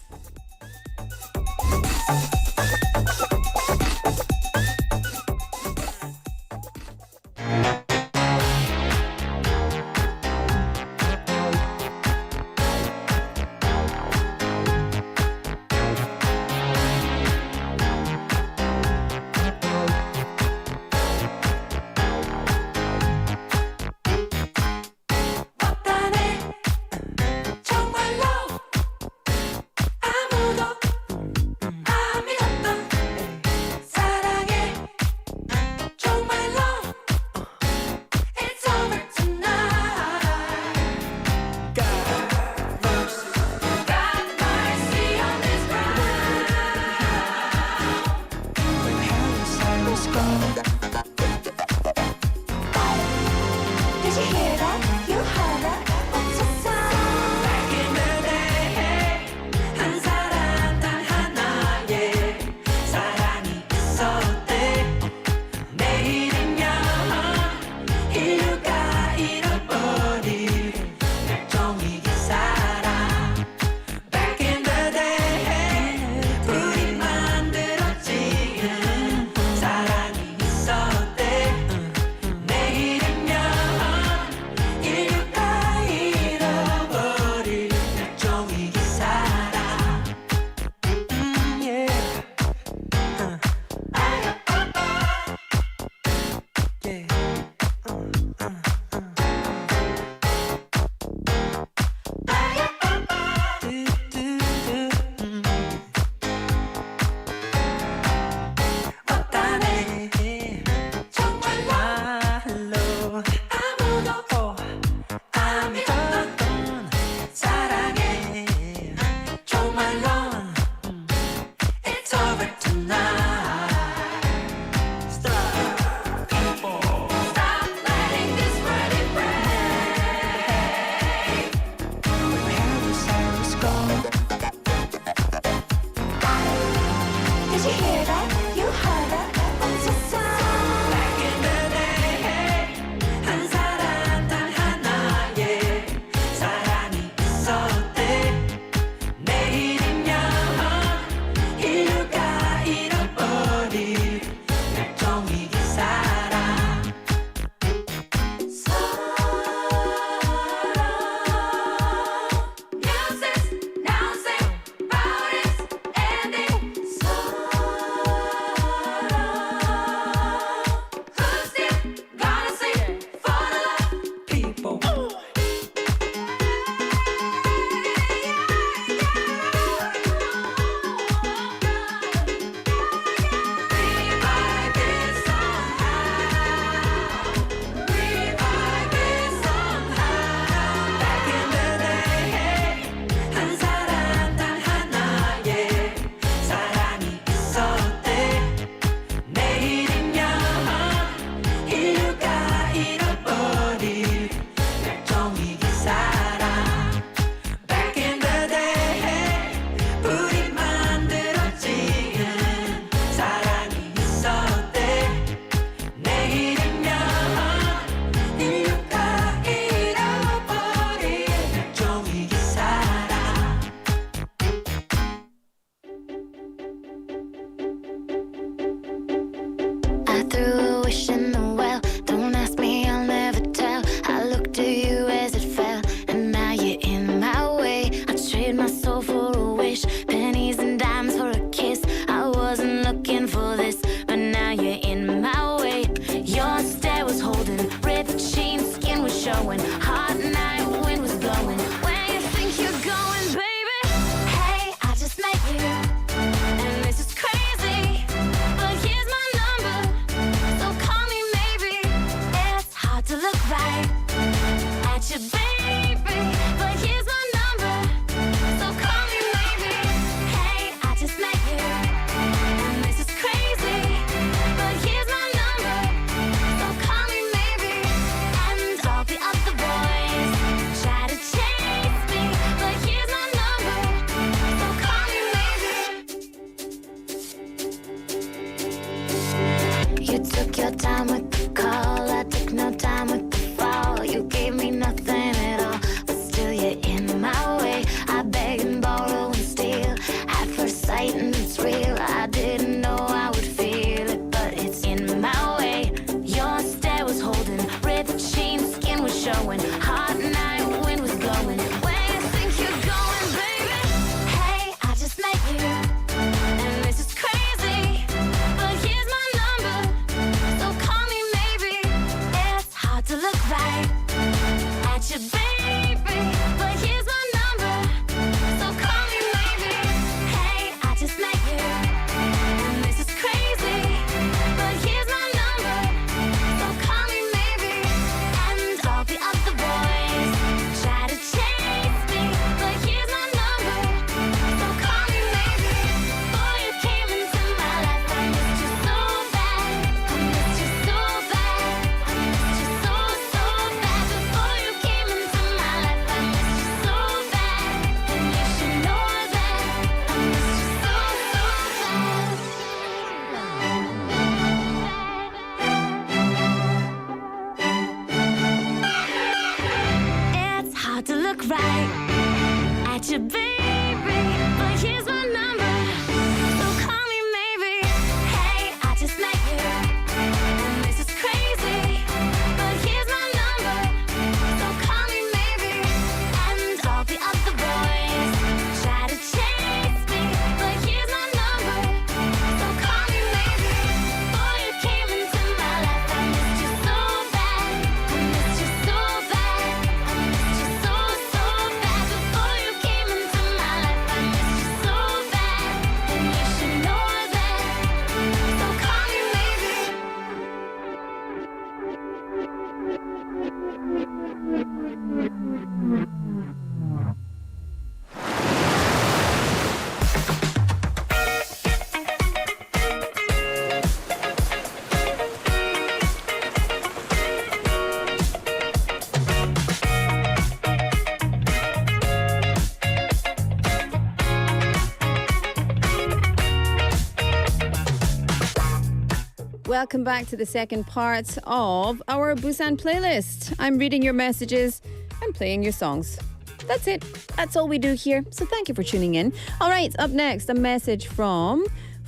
Welcome back to the second part of our Busan playlist. I'm reading your messages and playing your songs. That's it. That's all we do here. So thank you for tuning in. All right, up next, a message from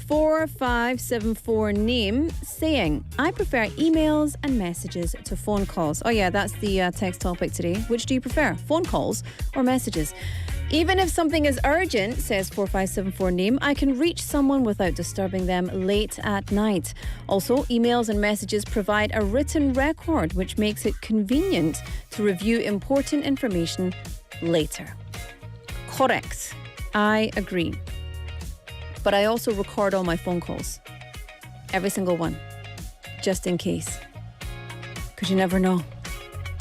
4574 Neem saying, I prefer emails and messages to phone calls. Oh yeah, that's the text topic today. Which do you prefer, phone calls or messages? Even if something is urgent, says 4574 Neem, I can reach someone without disturbing them late at night. Also, emails and messages provide a written record, which makes it convenient to review important information later. Correct. I agree. But I also record all my phone calls. Every single one. Just in case. Because you never know.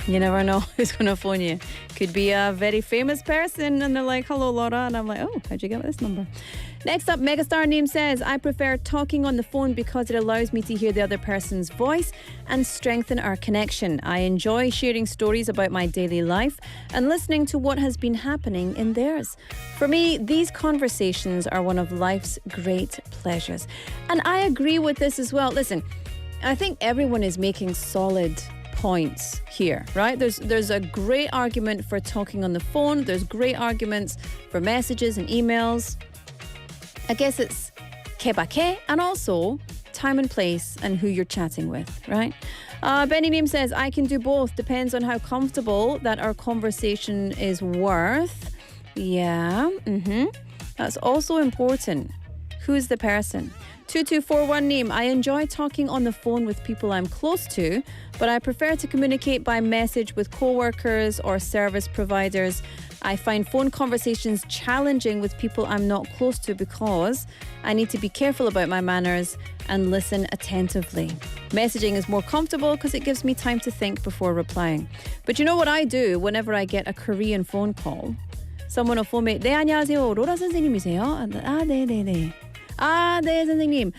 You never know who's going to phone you. Could be a very famous person and they're like, hello, Laura. And I'm like, oh, how'd you get this number? Next up, Megastar Name says, I prefer talking on the phone because it allows me to hear the other person's voice and strengthen our connection. I enjoy sharing stories about my daily life and listening to what has been happening in theirs. For me, these conversations are one of life's great pleasures. And I agree with this as well. Listen, I think everyone is making solid points here, right? There's a great argument for talking on the phone. There's great arguments for messages and emails. I guess it's kebaké and also time and place and who you're chatting with, right? Benny Neem says, I can do both. Depends on how comfortable that our conversation is worth. Yeah, That's also important. Who's the person? 2241 Neem, I enjoy talking on the phone with people I'm close to, but I prefer to communicate by message with co-workers or service providers. I find phone conversations challenging with people I'm not close to because I need to be careful about my manners and listen attentively. Messaging is more comfortable because it gives me time to think before replying. But you know what I do whenever I get a Korean phone call? Someone will phone me, 네, 안녕하세요. 로라 선생님이세요? 아, 네네네. 아, 네, 선생님.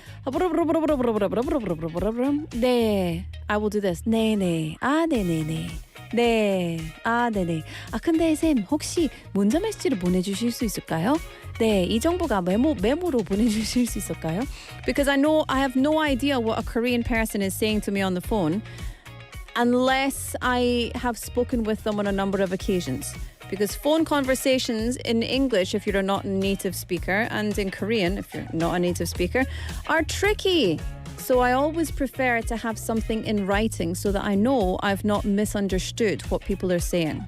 네, I will do this. 네네. 아, 네네네. 네, 아, 네네. 아, 근데 쌤, 혹시 문자 메시지를 보내주실 수 있을까요? 네, 이 정보가 메모로 보내주실 수 있을까요? Because I have no idea what a Korean person is saying to me on the phone unless I have spoken with them on a number of occasions. Because phone conversations in English, if you're not a native speaker, and in Korean, if you're not a native speaker, are tricky. So I always prefer to have something in writing so that I know I've not misunderstood what people are saying.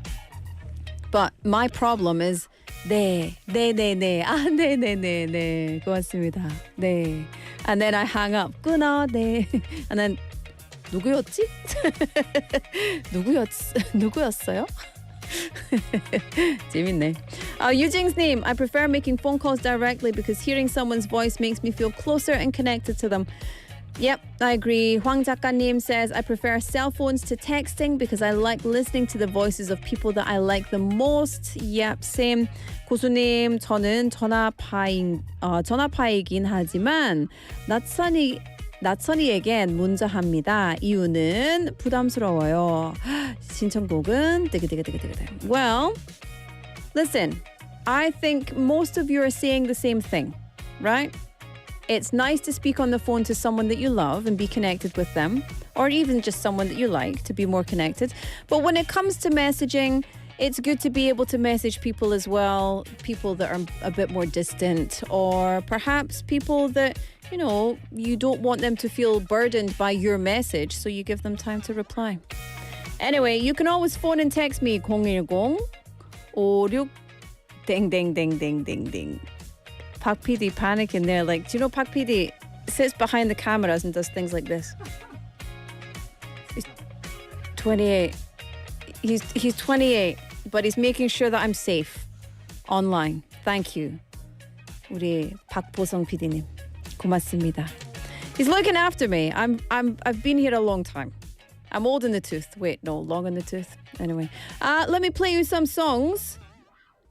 But my problem is 네, 아, 네, 고맙습니다. 네. And then I hang up. 끊어, 네. And then 누구였지? 누구였어요? 재밌네. Euging's name. I prefer making phone calls directly because hearing someone's voice makes me feel closer and connected to them. Yep, I agree. Hwang Jakanim says, I prefer cell phones to texting because I like listening to the voices of people that I like the most. Yep, same. 고수님, 저는 전화파이긴 하지만 낯선이에겐 문자합니다. 이유는 부담스러워요. 신청곡은 뜨그뜨그뜨그뜨그. Well, listen, I think most of you are saying the same thing, right? It's nice to speak on the phone to someone that you love and be connected with them, or even just someone that you like to be more connected. But when it comes to messaging, it's good to be able to message people as well, people that are a bit more distant, or perhaps people that, you know, you don't want them to feel burdened by your message, so you give them time to reply. Anyway, you can always phone and text me 010-56 땡땡땡땡땡땡. Pak PD panic in there, like, do you know Pak PD sits behind the cameras and does things like this? He's 28. He's 28, but he's making sure that I'm safe online. Thank you. 우리 박보성 PD님. 고맙습니다. He's looking after me. I've been here a long time. I'm old in the tooth. Wait, no, long in the tooth. Anyway, let me play you some songs.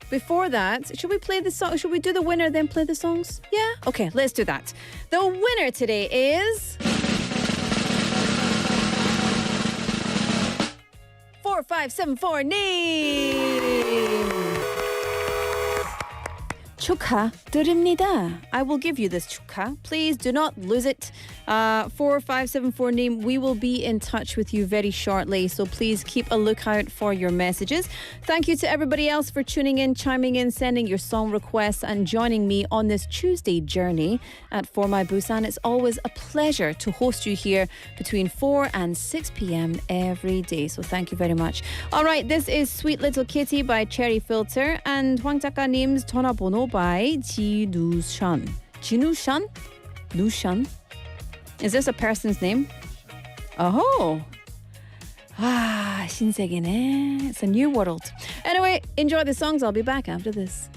Before that, should we play the song? Should we do the winner then play the songs? Yeah? Okay, let's do that. The winner today is 4574 Neem. 축하드립니다. I will give you this 축하. Please do not lose it. 4574님, we will be in touch with you very shortly, so please keep a lookout for your messages. Thank you to everybody else for tuning in, chiming in, sending your song requests, and joining me on this Tuesday journey at For My Busan. It's always a pleasure to host you here between 4 and 6 p.m. every day, so thank you very much. All right, this is Sweet Little Kitty by Cherry Filter and 황 작가님's 전화번호 by 진우션. 진우션? 누션? Is this a person's name? Oh. 신세계네. It's a new world. Anyway, enjoy the songs. I'll be back after this.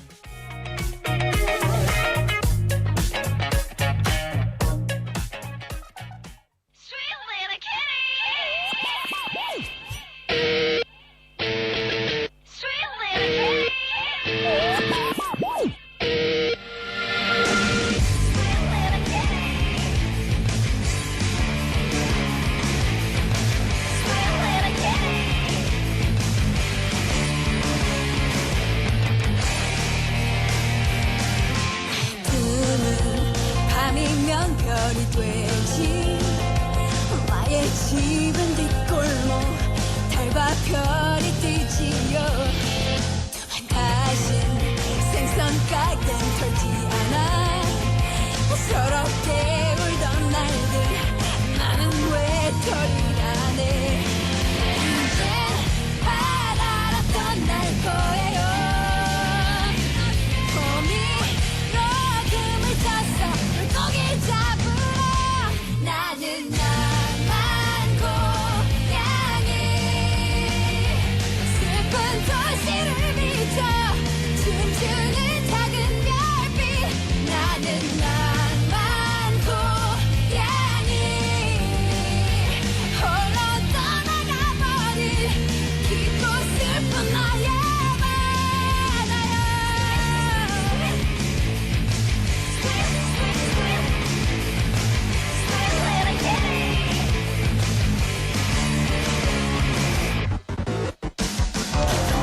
밤이면 별이 되지 엄마의 집은 뒷골목 달과 별이 뜨지요 다신 생선 가게는 털지 않아 서럽게 울던 날들 나는 왜 털이라네 이젠 바다라 떠날 거예요 물고기 잡으러 나는 나만 고양이 슬픈 도시를 비춰 춤추는 작은 별빛 나는 나만 고양이 홀로 떠나가버린 깊고 슬픈 나의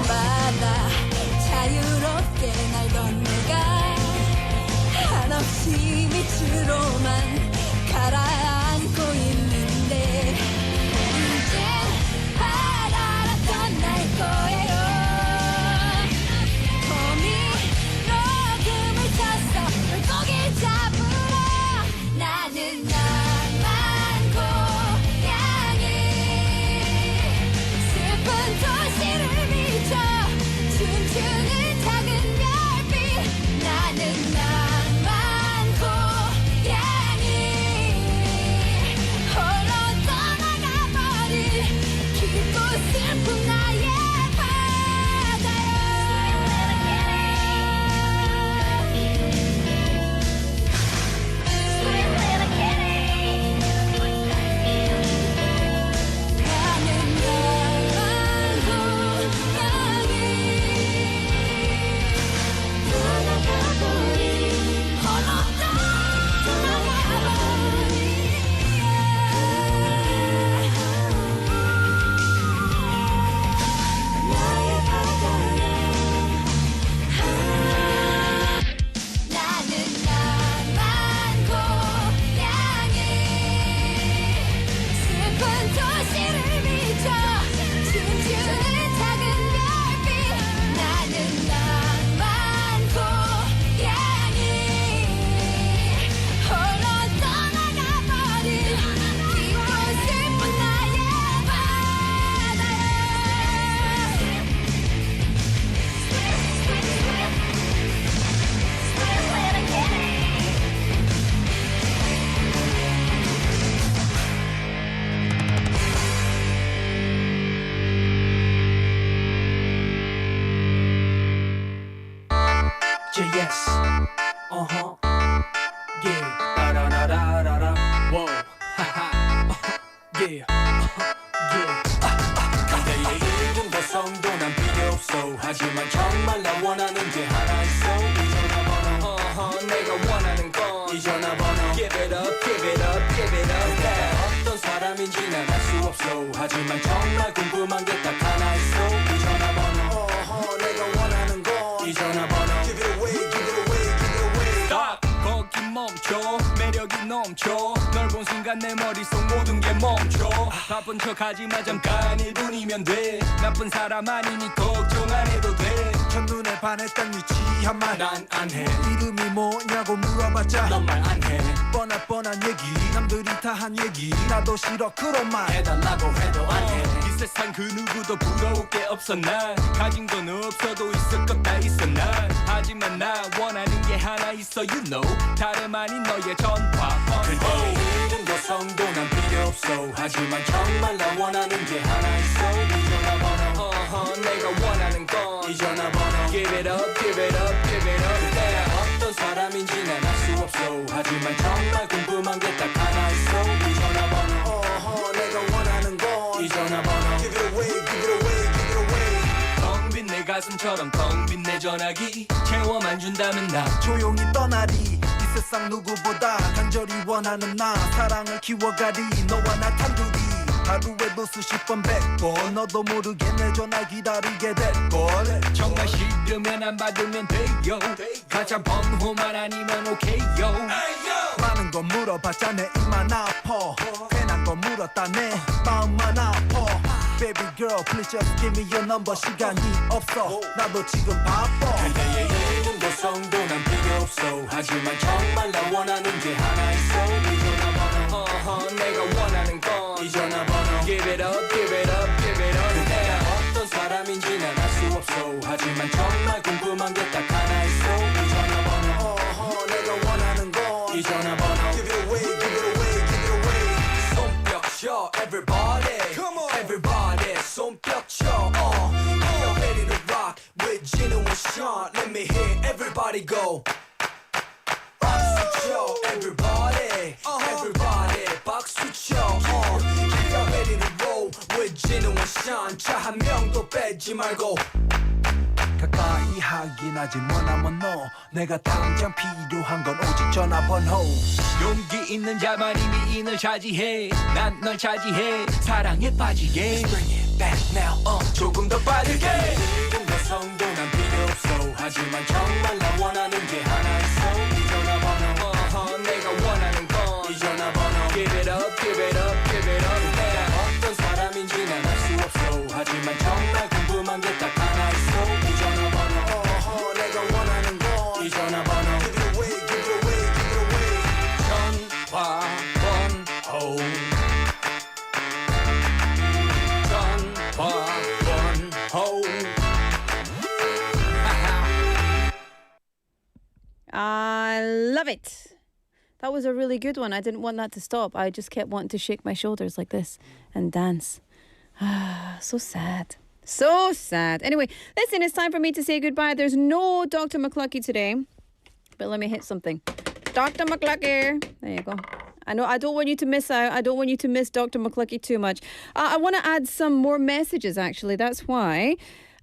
바다야 자유롭게 날던 내가 한없이 밑으로만 가라앉고 있는데 이젠 바다라 떠날 거예요 호미로 금을 타서 물고기 잡으러 나는 나만 고양이 슬픈 도시를 비춰 춤추는 작은 별빛 나는 나만 고양이 홀로 떠나가버린 깊고 슬픈 나의 yes, yeah, da da da da da da, whoa, yeah, yeah. 그대의 이름 개성도 난 필요 없어. 하지만 정말 나 원하는 게 하나 있어. 이 전화번호, 내가 원하는 건 이 전화번호. Give it up, give it up, give it up. 내가 어떤 사람인지 난 알 수 없어. 하지만 정말 궁금한 게 딱 하나 있어. 이 전화번호, 내가 원하는 건 이 전화번호. Give it away, give it away. 멈춰 매력이 넘쳐 널 본 순간 내 머릿속 모든 게 멈춰 바쁜 척하지마 잠깐 1분이면 돼 나쁜 사람 아니니 걱정 안 해도 돼 첫눈에 반했던 위치한만 난 안 해 이름이 뭐냐고 물어봤자 넌 말 안 해 뻔한 얘기 남들이 다 한 얘기 나도 싫어 그런 말 해달라고 해도 안 해 이 세상 그 누구도 부러울 게 없어 난 가진 건 없어도 있을 것 다 있어 난 하지만 나 원하는 게 하나 있어 you know 다름 아닌 너의 전화 그대의 이름도 성도 난 필요 없어 하지만 정말 나 원하는 게 하나 있어 이 전화번호 내가 원하는 건 이 전화번호 Give it up give it up give it up 그대가 어떤 사람인지 난 알 수 없어 하지만 정말 궁금한 게 딱 하나 있어 이 전화번호 내가 원하는 건 이 전화번호 Give it away give it away give it away 텅 빈 내 가슴처럼 텅 빈 내 전화기 채워만 준다면 나 조용히 떠나리 이 세상 누구보다 간절히 원하는 나 사랑을 키워가리 너와 나 단둘이 하루에도 수십 번 100번 너도 모르게 내 전화 기다리게 될걸 정말 싫으면 안 받으면 돼요 가짜 번호만 아니면 오케이요 많은 건 물어봤자 내 입만 아파 괜한 건 물었다 내 마음만 아파 Baby girl please just give me your number 시간이 없어 나도 지금 바빠 그대의 이름도 성도 난 필요 없어 하지만 정말 나 원하는 게 하나 있어 이 전화번호 내가 원하는 건 이 전화번호 Give it up give it up give it up 그대가 어떤 사람인지 난 알 수 없어 하지만 정말 궁금한 게 딱 하나 있어 이 전화번호 내가 원하는 건 이 전화번호 Give it away give it away give it away 손뼉 쳐 everybody Come on everybody 손뼉 쳐 Are you ready to rock with Gino and Sean Let me hear everybody go 박수 쳐 everybody everybody 박수 쳐 Are you ready to roll with Gino and Sean 차 한 명도 빼지 말고 가까이 하긴 하지 원하면 너 내가 당장 필요한 건 오직 전화번호 용기 있는 자만이 미인을 차지해 난 널 차지해 사랑에 빠지게 Bring it back now 조금 더 빠르게 이름과 성도 난 필요 없어 하지만 정말 나 원하는 게 하나 있어 이 전화번호 내가 원하는 건 이 전화번호 Give it up give it up give it up 내가 어떤 사람인지 난 알 수 없어 하지만 정말 궁금한 게 딱 하나 있어 이 전화번호 내가 원하는 건 이 전화번호 Give it away give it away give it away 전화번호 전화번호 I love it. That was a really good one. I didn't want that to stop. I just kept wanting to shake my shoulders like this and dance. Ah, so sad. So sad. Anyway, listen, it's time for me to say goodbye. There's no Dr. McLuckie today, but let me hit something. Dr. McLuckie. There you go. I know I don't want you to miss out. I don't want you to miss Dr. McLuckie too much. I want to add some more messages, actually. That's why.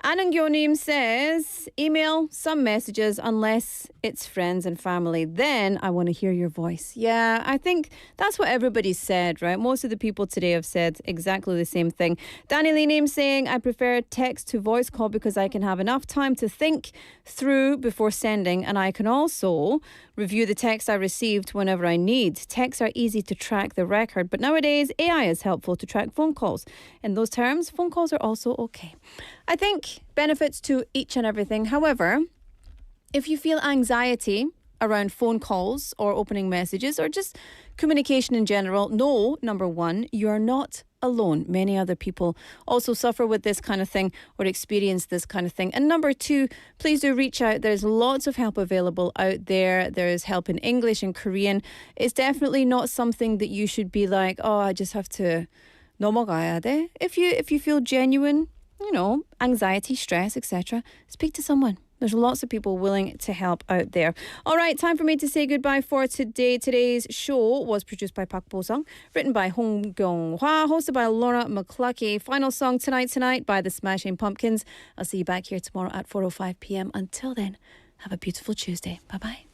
Anangyonim says, email some messages unless it's friends and family. Then I want to hear your voice. Yeah, I think that's what everybody said, right? Most of the people today have said exactly the same thing. Danny Lee Name saying, I prefer text to voice call because I can have enough time to think through before sending, and I can also review the text I received whenever I need. Texts are easy to track the record, but nowadays AI is helpful to track phone calls. In those terms, phone calls are also okay. I think benefits to each and everything. However, if you feel anxiety around phone calls or opening messages or just communication in general, know, number one, you're not alone. Many other people also suffer with this kind of thing or experience this kind of thing. And number two, please do reach out. There's lots of help available out there. There's help in English and Korean. It's definitely not something that you should be like, oh, I just have to 넘어가야 돼. If you feel genuine, anxiety, stress, etc., speak to someone. There's lots of people willing to help out there. All right, time for me to say goodbye for today. Today's show was produced by Bosung, written by Hong Kyung-hwa, hosted by Laura McLuckie. Final song Tonight by the Smashing Pumpkins. I'll see you back here tomorrow at 4:05 p.m. Until then, have a beautiful Tuesday. Bye-bye.